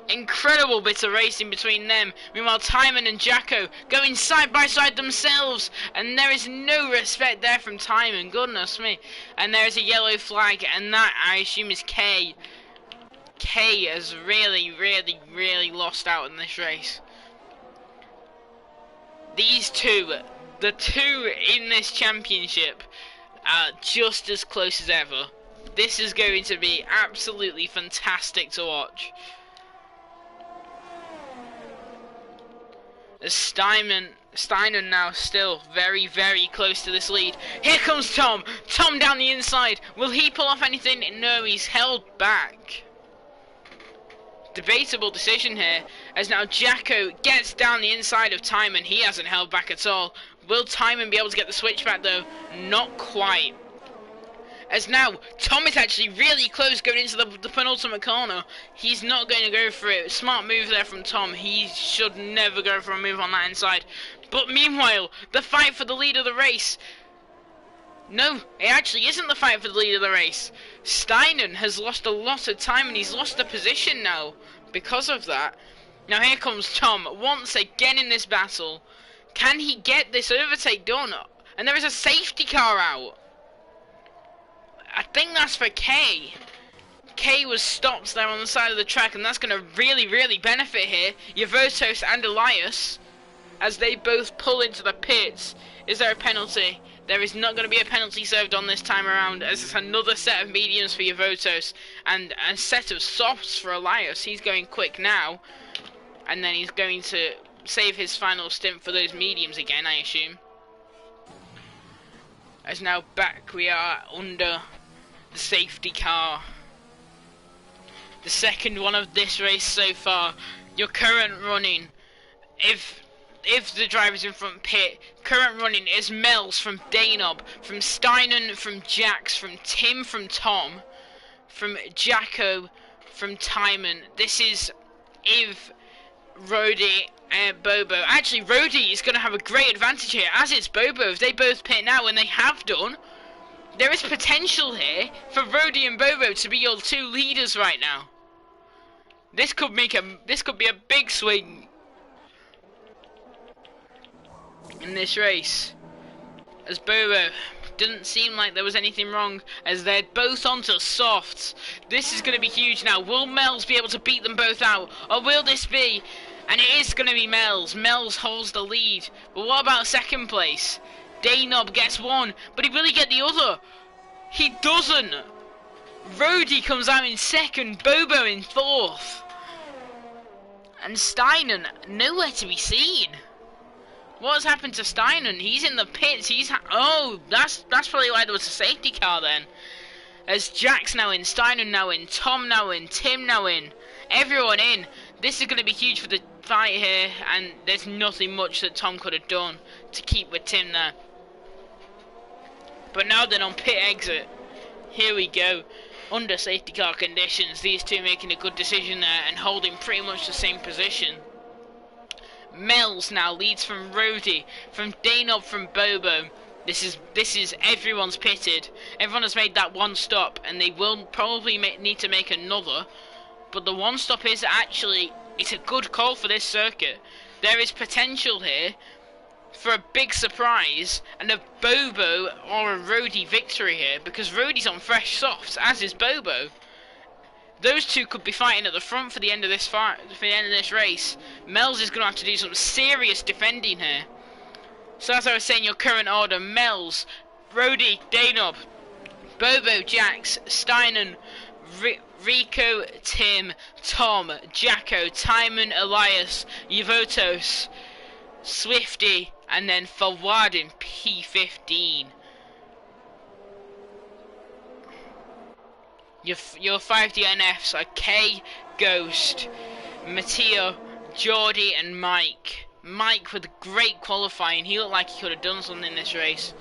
Incredible bit of racing between them. Meanwhile, Timon and Jacko going side by side themselves. And there is no respect there from Timon. Goodness me. And there is a yellow flag. And that, I assume, is K. K has really lost out in this race. These two, the two in this championship, are just as close as ever. This is going to be absolutely fantastic to watch. As Steiner now still very close to this lead. Here comes Tom. Tom down the inside. Will he pull off anything? No, he's held back. Debatable decision here, as now Jacko gets down the inside of Timon. He hasn't held back at all. Will Timon be able to get the switchback though? Not quite. As now Tom is actually really close going into the penultimate corner. He's not going to go for it. Smart move there from Tom. He should never go for a move on that inside. But meanwhile, the fight for the lead of the race. No, it actually isn't the fight for the lead of the race. Steiner has lost a lot of time and he's lost the position now because of that. Now here comes Tom once again in this battle. Can he get this overtake done? And there is a safety car out. I think that's for K. K was stopped there on the side of the track, and that's going to really benefit here. Yavotos and Elias, as they both pull into the pits. Is there a penalty? There is not going to be a penalty served on this time around, as it's another set of mediums for Yavotos and a set of softs for Elias. He's going quick now, and then he's going to save his final stint for those mediums again, I assume. As now back we are under the safety car. The second one of this race so far. Your current running, if the driver's in front pit, current running is Mel's from Danob, from Steinen, from Jax, from Tim, from Tom, from Jacko, from Timon. This is Iv, Rody, Bobo. Actually, Rody is going to have a great advantage here, as it's Bobo. If they both pit now, and they have done, there is potential here for Rody and Bobo to be your two leaders right now. This could be a big swing in this race, as Bobo didn't seem like there was anything wrong, as they're both onto softs. This is going to be huge now. Will Mel's be able to beat them both out, or will this be? And it is going to be Mel's. Mel's holds the lead. But what about second place? Danob gets one, but will he get the other? He doesn't. Rody comes out in second, Bobo in fourth. And Steinen nowhere to be seen. What's happened to Steinen? He's in the pits. Oh, that's probably why there was a safety car then. As Jack's now in, Steinen now in, Tom now in, Tim now in, everyone in. This is going to be huge for the fight here, and there's nothing much that Tom could have done to keep with Tim there. But now then on pit exit, here we go. Under safety car conditions, these two making a good decision there and holding pretty much the same position. Mel's now leads from Rody, from Danob, from Bobo. This is everyone's pitted. Everyone has made that one stop, and they will probably need to make another. But the one stop is actually, it's a good call for this circuit. There is potential here for a big surprise and a Bobo or a Rhodey victory here, because Rhodey's on fresh softs, as is Bobo. Those two could be fighting at the front for the end of this race. Mel's is going to have to do some serious defending here. So as I was saying, your current order: Mel's, Rhodey, Danob, Bobo, Jax, Steinen, Rico, Tim, Tom, Jacko, Timon, Elias, Yvotos, Swifty, and then Forward in P15. Your 5 DNFs are K, Ghost, Matteo, Geordie, and Mike. Mike with great qualifying. He looked like he could have done something in this race,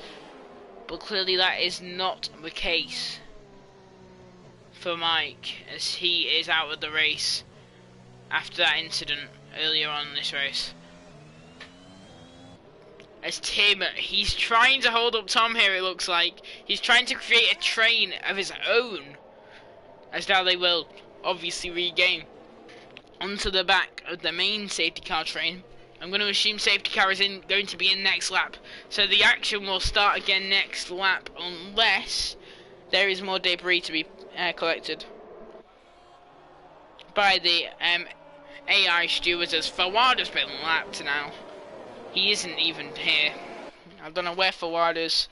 but clearly that is not the case for Mike, as he is out of the race after that incident earlier on in this race. As Tim, he's trying to hold up Tom here, it looks like. He's trying to create a train of his own, as now they will obviously regain onto the back of the main safety car train. I'm going to assume safety car is going to be in next lap, so the action will start again next lap, unless there is more debris to be collected by the AI stewards, as Forward has been lapped now. He isn't even here. I don't know where Forward is.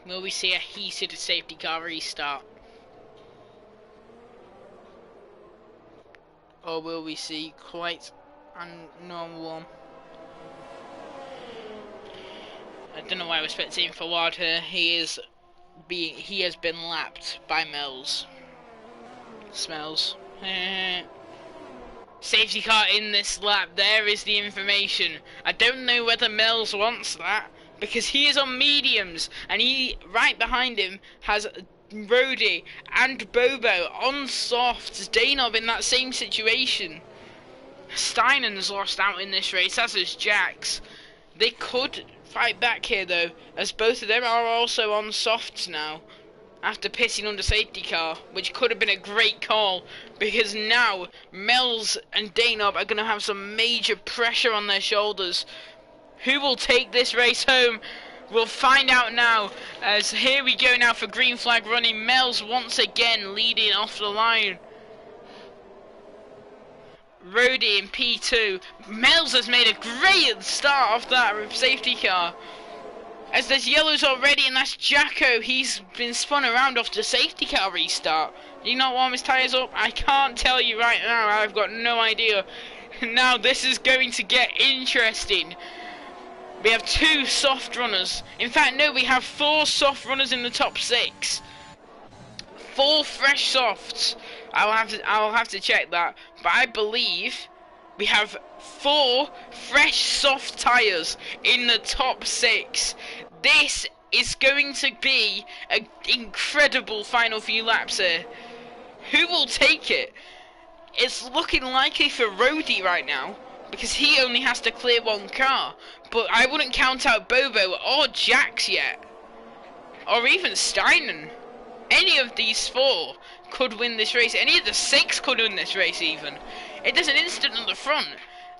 Will we see a heated safety car restart? Or will we see quite a normal one? I don't know why we're spectating Forward here. He has been lapped by Mel's. Smells. Safety car in this lap. There is the information. I don't know whether Mel's wants that, because he is on mediums, and he, right behind him, has Rhodey and Bobo on softs. Danob in that same situation. Steinen's lost out in this race, as is Jax. They could fight back here though, as both of them are also on softs now, after pitting under safety car, which could have been a great call, because now Mel's and Danob are going to have some major pressure on their shoulders. Who will take this race home? We'll find out now, as here we go now for green flag running. Mel's once again leading off the line. Rhodey in P2. Mel's has made a great start off that safety car, as there's yellows already, and that's Jacko. He's been spun around off the safety car restart. Did he not warm his tyres up? I can't tell you right now. I've got no idea. Now this is going to get interesting. We have 2 soft runners. In fact, no, we have 4 soft runners in the top 6. 4 fresh softs. I'll have to check that. But I believe we have 4 fresh soft tyres in the top 6. This is going to be an incredible final few laps here. Who will take it? It's looking likely for Rhodey right now, because he only has to clear 1 car. But I wouldn't count out Bobo or Jax yet, or even Steinen. Any of these 4 could win this race. Any of the 6 could win this race even. There's an instant on the front.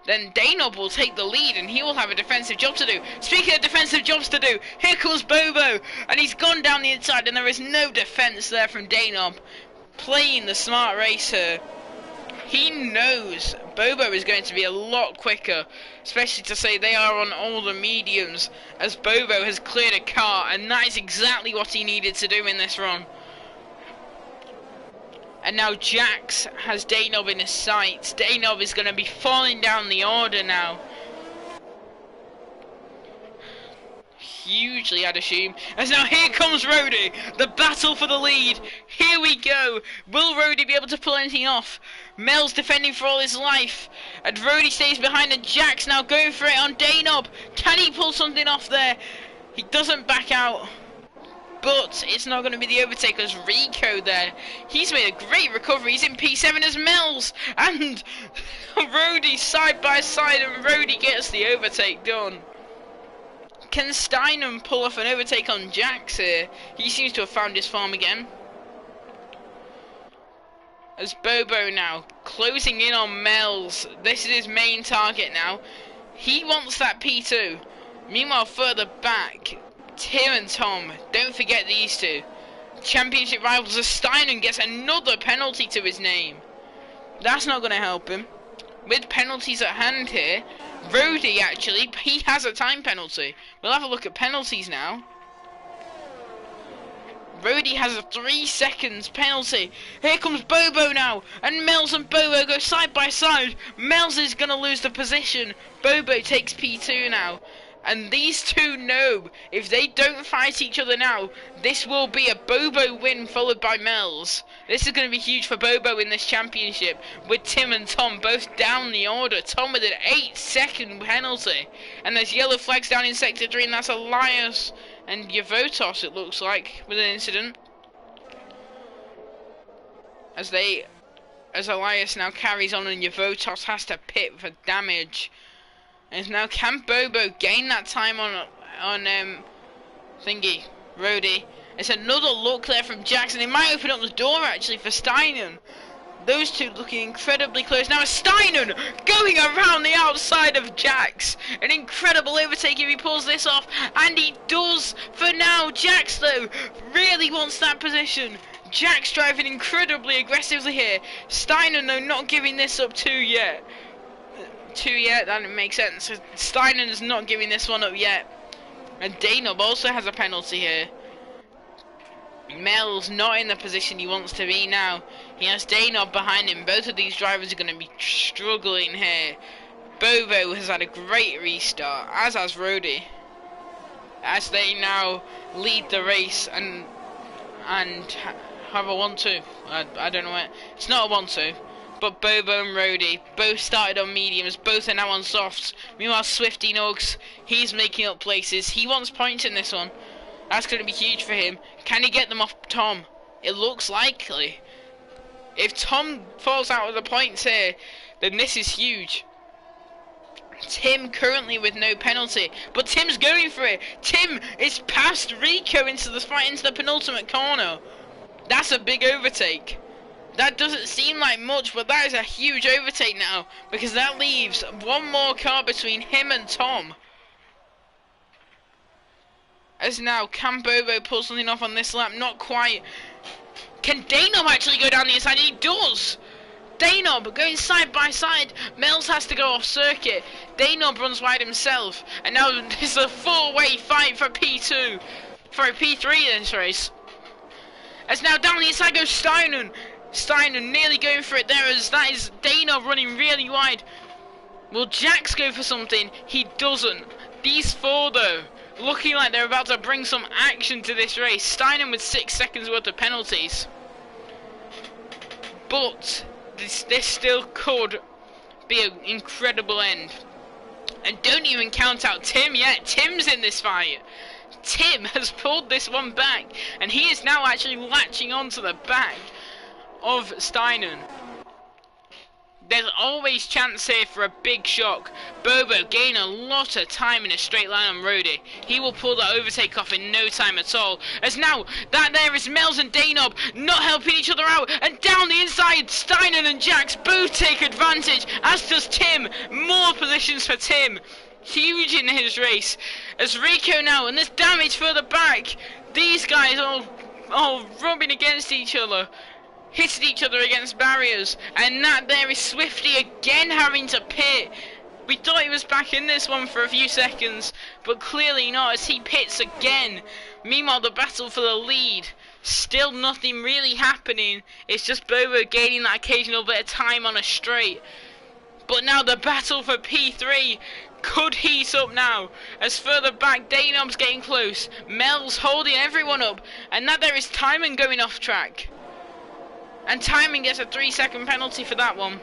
then Danob will take the lead and he will have a defensive job to do. Speaking of defensive jobs to do, here comes Bobo, and he's gone down the inside and there is no defense there from Danob. Playing the smart racer. He knows Bobo is going to be a lot quicker, especially to say they are on all the mediums, as Bobo has cleared a car, and that is exactly what he needed to do in this run. And now Jax has Danob in his sights. Danob is going to be falling down the order now. Hugely, I'd assume. As now here comes Rody. The battle for the lead. Here we go. Will Rody be able to pull anything off? Mel's defending for all his life. And Rody stays behind, and Jax now going for it on Danob. Can he pull something off there? He doesn't back out. But it's not going to be the overtake as Rico there. He's made a great recovery. He's in P7 as Mel's. And Rody side by side, and Rody gets the overtake done. Can Steinem pull off an overtake on Jax here? He seems to have found his form again. As Bobo now closing in on Mel's. This is his main target now. He wants that P2. Meanwhile, further back, Tim and Tom. Don't forget these two. Championship rivals as Steinem gets another penalty to his name. That's not going to help him. With penalties at hand here, Rody actually, he has a time penalty. We'll have a look at penalties now. Rody has a 3 seconds penalty. Here comes Bobo now, and Mel's and Bobo go side by side. Mel's is going to lose the position. Bobo takes P2 now. And these two know if they don't fight each other now, this will be a Bobo win followed by Mel's. This is going to be huge for Bobo in this championship, with Tim and Tom both down the order. Tom with an 8-second penalty. And there's yellow flags down in Sector 3, and that's Elias and Yavotos, it looks like, with an incident. As Elias now carries on, and Yavotos has to pit for damage. And now can Bobo gain that time on thingy, Rody? It's another look there from Jackson. It might open up the door actually for Steinem. Those two looking incredibly close. Now Steinem going around the outside of Jax. An incredible overtake if he pulls this off. And he does for now. Jax though really wants that position. Jax driving incredibly aggressively here. Steinem though not giving this up too yet. That didn't make sense. Steinem is not giving this one up yet. And Danob also has a penalty here. Mel's not in the position he wants to be now. He has Danob behind him. Both of these drivers are going to be struggling here. Bobo has had a great restart, as has Rody. As they now lead the race and have a 1-2. I don't know what. It's not a 1-2. But Bobo and Rody both started on mediums, both are now on softs. Meanwhile, Swifty Nugs, he's making up places. He wants points in this one. That's going to be huge for him. Can he get them off Tom? It looks likely. If Tom falls out of the points here, then this is huge. Tim currently with no penalty, but Tim's going for it. Tim is past Rico into the penultimate corner. That's a big overtake. That doesn't seem like much, but that is a huge overtake now, because that leaves one more car between him and Tom. As now, can Bobo pull something off on this lap? Not quite. Can Danob actually go down the inside? He does! Danob going side by side. Mel's has to go off circuit. Danob runs wide himself. And now there's a 4-way fight for P2. For P3 in this race. As now down the inside goes Steinem. Steinem nearly going for it there, as that is Danob running really wide. Will Jax go for something? He doesn't. These four though, looking like they're about to bring some action to this race. Steinem with 6 seconds worth of penalties. But this still could be an incredible end. And don't even count out Tim yet. Tim's in this fight. Tim has pulled this one back, and he is now actually latching onto the back of Steinem. There's always chance here for a big shock. Bobo gain a lot of time in a straight line on Rody. He will pull that overtake off in no time at all. As now, that there is Mel's and Danob not helping each other out. And down the inside, Steiner and Jax both take advantage, as does Tim. More positions for Tim. Huge in his race. As Rico now, and there's damage further back. These guys all rubbing against each other. Hitting each other against barriers, and that there is Swifty again having to pit. We thought he was back in this one for a few seconds, but clearly not, as he pits again. Meanwhile, the battle for the lead, still nothing really happening. It's just Bobo gaining that occasional bit of time on a straight. But now the battle for P3 could heat up now, as further back Danob's getting close. Mel's holding everyone up, and that there is Timon going off track. And Timon gets a 3-second penalty for that one.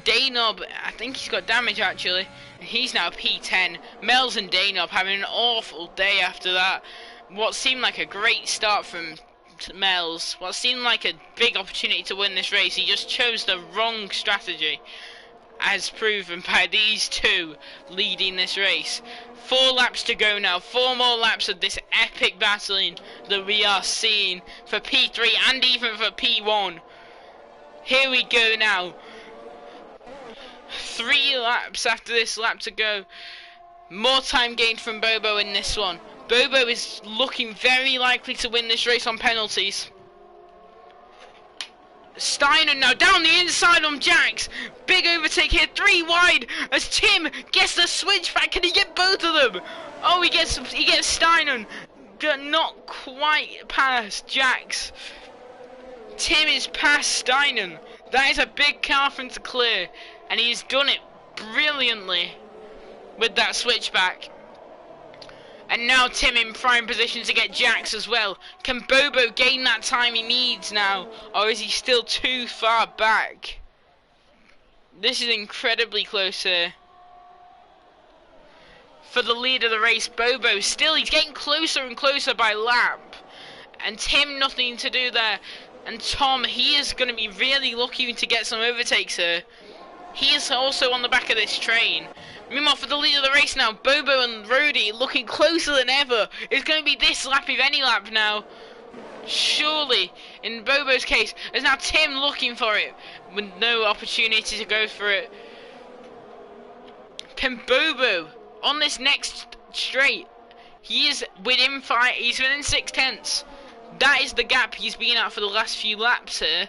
Danob, I think he's got damage actually. And he's now P10. Mel's and Danob having an awful day after that. What seemed like a great start from Mel's. What seemed like a big opportunity to win this race. He just chose the wrong strategy, as proven by these two leading this race. 4 laps to go now. 4 more laps of this epic battling that we are seeing for P3 and even for P1. Here we go now. 3 laps after this lap to go. More time gained from Bobo in this one. Bobo is looking very likely to win this race on penalties. Steiner now down the inside on Jax. Big overtake here, 3 wide as Tim gets the switchback. Can he get both of them? Oh, he gets Steiner, but not quite past Jax. Tim is past Steiner. That is a big car for him to clear, and he's done it brilliantly with that switchback. And now Tim in prime position to get Jax as well. Can Bobo gain that time he needs now, or is he still too far back? This is incredibly close here. For the lead of the race, Bobo still, he's getting closer and closer by lap. And Tim, nothing to do there. And Tom, he is going to be really lucky to get some overtakes here. He is also on the back of this train. Meanwhile, for the lead of the race now, Bobo and Rody looking closer than ever. It's going to be this lap, if any lap now. Surely, in Bobo's case, there's now Tim looking for it with no opportunity to go for it. Can Bobo, on this next straight, he is within 5, he's within 6/10. That is the gap he's been at for the last few laps here.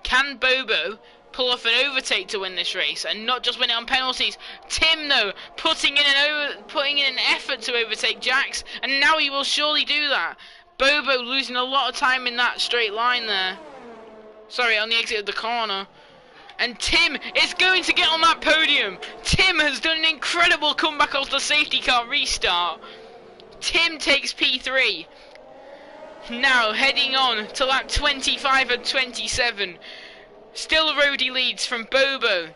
Can Bobo pull off an overtake to win this race and not just win it on penalties? Tim though putting in an effort to overtake Jax, and now he will surely do that. Bobo losing a lot of time in that straight line there. Sorry, on the exit of the corner. And Tim is going to get on that podium. Tim has done an incredible comeback off the safety car restart. Tim takes P3. Now heading on to lap 25 and 27. Still Rody leads from Bobo.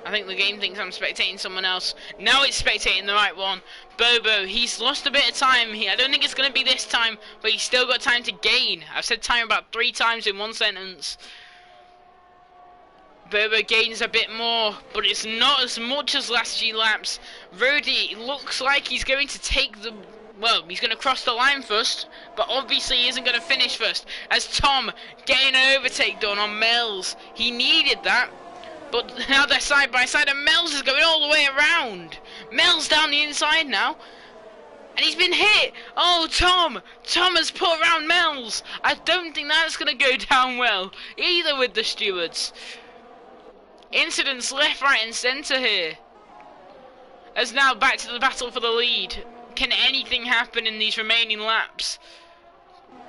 I think the game thinks I'm spectating someone else. Now it's spectating the right one. Bobo, he's lost a bit of time here. I don't think it's going to be this time, but he's still got time to gain. I've said time about 3 times in one sentence. Bobo gains a bit more, but it's not as much as last few laps. Rody looks like he's going to take the... Well, he's going to cross the line first, but obviously he isn't going to finish first. As Tom getting an overtake done on Mel's. He needed that, but now they're side by side, and Mel's is going all the way around. Mel's down the inside now, and he's been hit. Oh, Tom has put around Mel's. I don't think that's going to go down well, either with the stewards. Incidents left, right and centre here. As now back to the battle for the lead. Can anything happen in these remaining laps?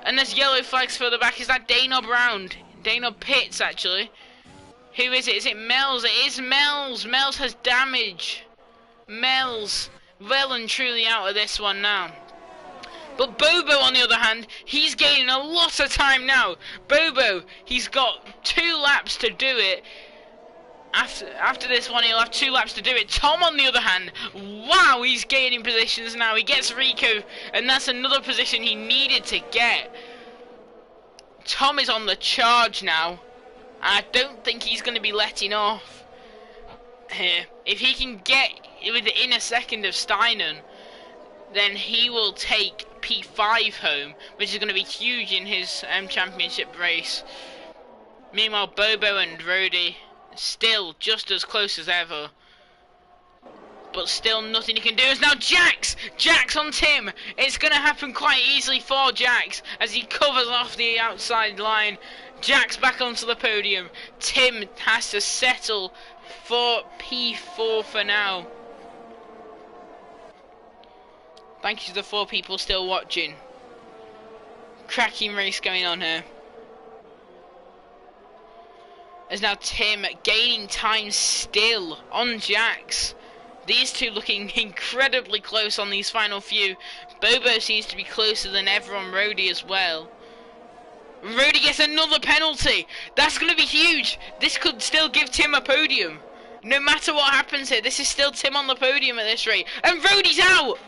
And there's yellow flags further back. Is that Danob round? Danob pits actually. Who is it? Is it Mel's? It is Mel's. Mel's has damage. Mel's well and truly out of this one now. But Bobo, on the other hand, he's gaining a lot of time now. Bobo, he's got 2 laps to do it. After this one, he'll have 2 laps to do it. Tom, on the other hand, wow, he's gaining positions now. He gets Rico, and that's another position he needed to get. Tom is on the charge now. I don't think he's going to be letting off here. If he can get within a second of Steinen, then he will take P5 home, which is going to be huge in his championship race. Meanwhile, Bobo and Rody still just as close as ever, but still nothing he can do. Is now Jax on Tim. It's going to happen quite easily for Jax as he covers off the outside line. Jax back onto the podium. Tim has to settle for P4 for now. Thank you to the 4 people still watching. Cracking race going on here. As now Tim gaining time still on Jax. These two looking incredibly close on these final few. Bobo seems to be closer than ever on Rody as well. Rody gets another penalty. That's going to be huge. This could still give Tim a podium. No matter what happens here, this is still Tim on the podium at this rate. And Rody's out.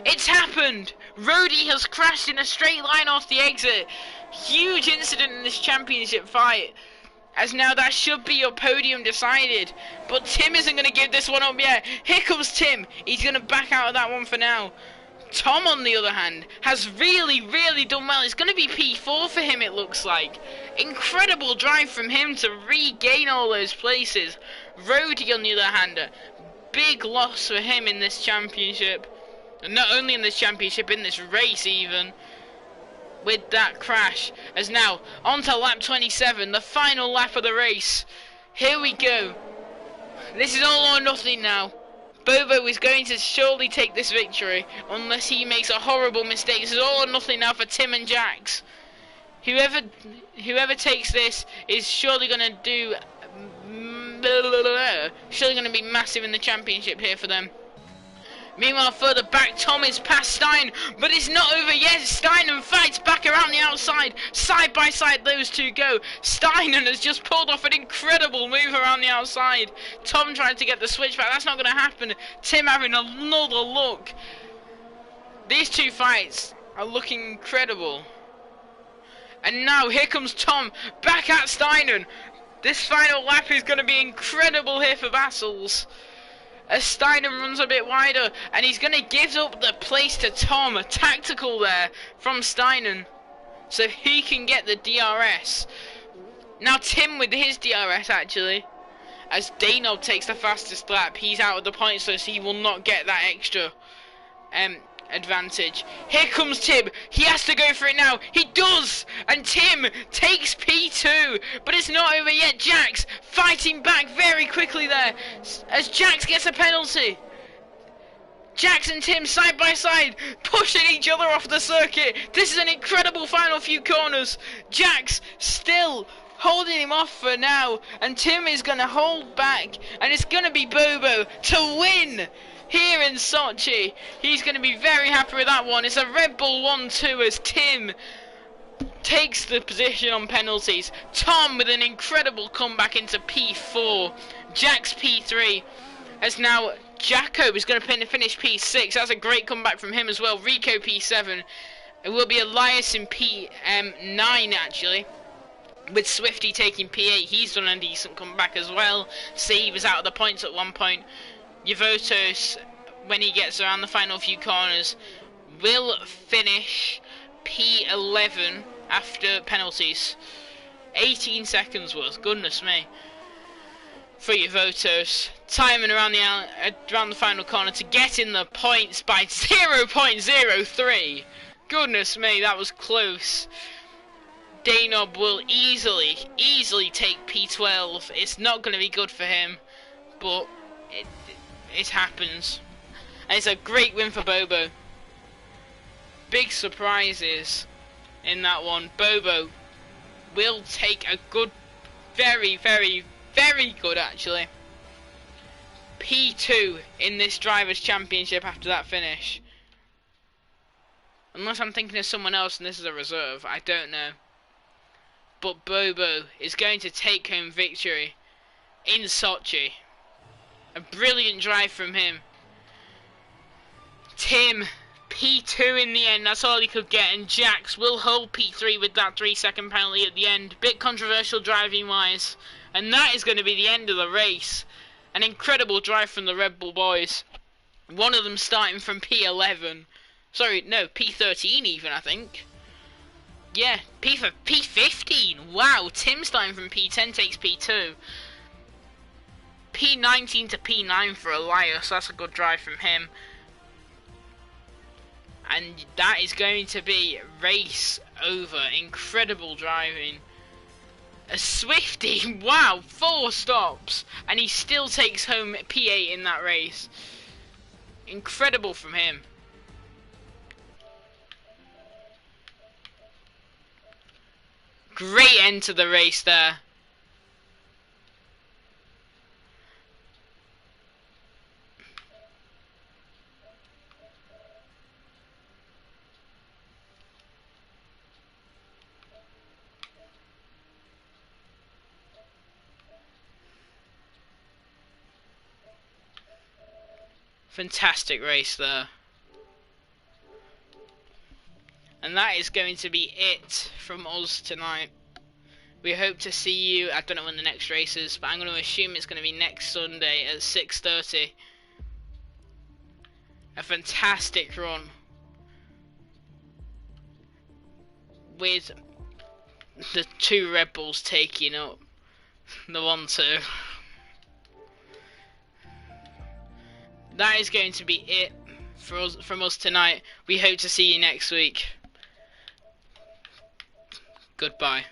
It's happened. Rody has crashed in a straight line off the exit. Huge incident in this championship fight. As now that should be your podium decided. But Tim isn't going to give this one up yet. Here comes Tim. He's going to back out of that one for now. Tom, on the other hand, has really done well. It's going to be P4 for him, it looks like. Incredible drive from him to regain all those places. Rody, on the other hand, big loss for him in this championship. And not only in this championship, in this race even. With that crash. As now, on to lap 27, the final lap of the race. Here we go. This is all or nothing now. Bobo is going to surely take this victory, unless he makes a horrible mistake. This is all or nothing now for Tim and Jax. Whoever takes this is surely going to do... surely going to be massive in the championship here for them. Meanwhile, further back, Tom is past Stein, but it's not over yet. Steinen fights back around the outside. Side by side, those two go. Steinen has just pulled off an incredible move around the outside. Tom trying to get the switchback. That's not going to happen. Tim having another look. These two fights are looking incredible. And now, here comes Tom, back at Steinen. This final lap is going to be incredible here for Battles. As Steinen runs a bit wider, and he's going to give up the place to Tom. A tactical there from Steinen, so he can get the DRS. Now Tim with his DRS actually, as Danob takes the fastest lap. He's out of the points, so he will not get that extra advantage. Here comes Tim. He has to go for it now. He does, and Tim takes P2, but it's not over yet. Jax fighting back very quickly there as Jax gets a penalty. Jax and Tim side by side, pushing each other off the circuit. This is an incredible final few corners. Jax still holding him off for now, and Tim is going to hold back, and it's going to be Bobo to win here in Sochi. He's going to be very happy with that one. It's a Red Bull 1-2 as Tim takes the position on penalties. Tom with an incredible comeback into P4. Jax P3. As now Jacob is going to finish P6. That's a great comeback from him as well. Rico P7. It will be Elias in P9 actually, with Swifty taking P8. He's done a decent comeback as well. Steve was out of the points at one point. Yavotos, when he gets around the final few corners, will finish P11 after penalties. 18 seconds worth, goodness me, for Yavotos. Timing around the final corner to get in the points by 0.03. Goodness me, that was close. Danob will easily take P12. It's not going to be good for him, but it happens. And it's a great win for Bobo. Big surprises in that one. Bobo will take a good, very good actually, P2 in this Drivers' Championship after that finish. Unless I'm thinking of someone else and this is a reserve, I don't know. But Bobo is going to take home victory in Sochi. A brilliant drive from him. Tim, P2 in the end, that's all he could get, and Jax will hold P3 with that 3-second penalty at the end. Bit controversial driving wise, and that is going to be the end of the race. An incredible drive from the Red Bull boys. One of them starting from P11. Sorry, no, P13 even, I think. Yeah, P15. Wow, Tim starting from P10 takes P2. P19 to P9 for Elias, that's a good drive from him. And that is going to be race over. Incredible driving. A Swiftie, wow, 4 stops. And he still takes home P8 in that race. Incredible from him. Great end to the race there. Fantastic race there. And that is going to be it from us tonight. We hope to see you, I don't know when the next race is, but I'm going to assume it's going to be next Sunday at 6:30. A fantastic run. With the 2 Red Bulls taking up the 1-2. That is going to be it from us tonight. We hope to see you next week. Goodbye.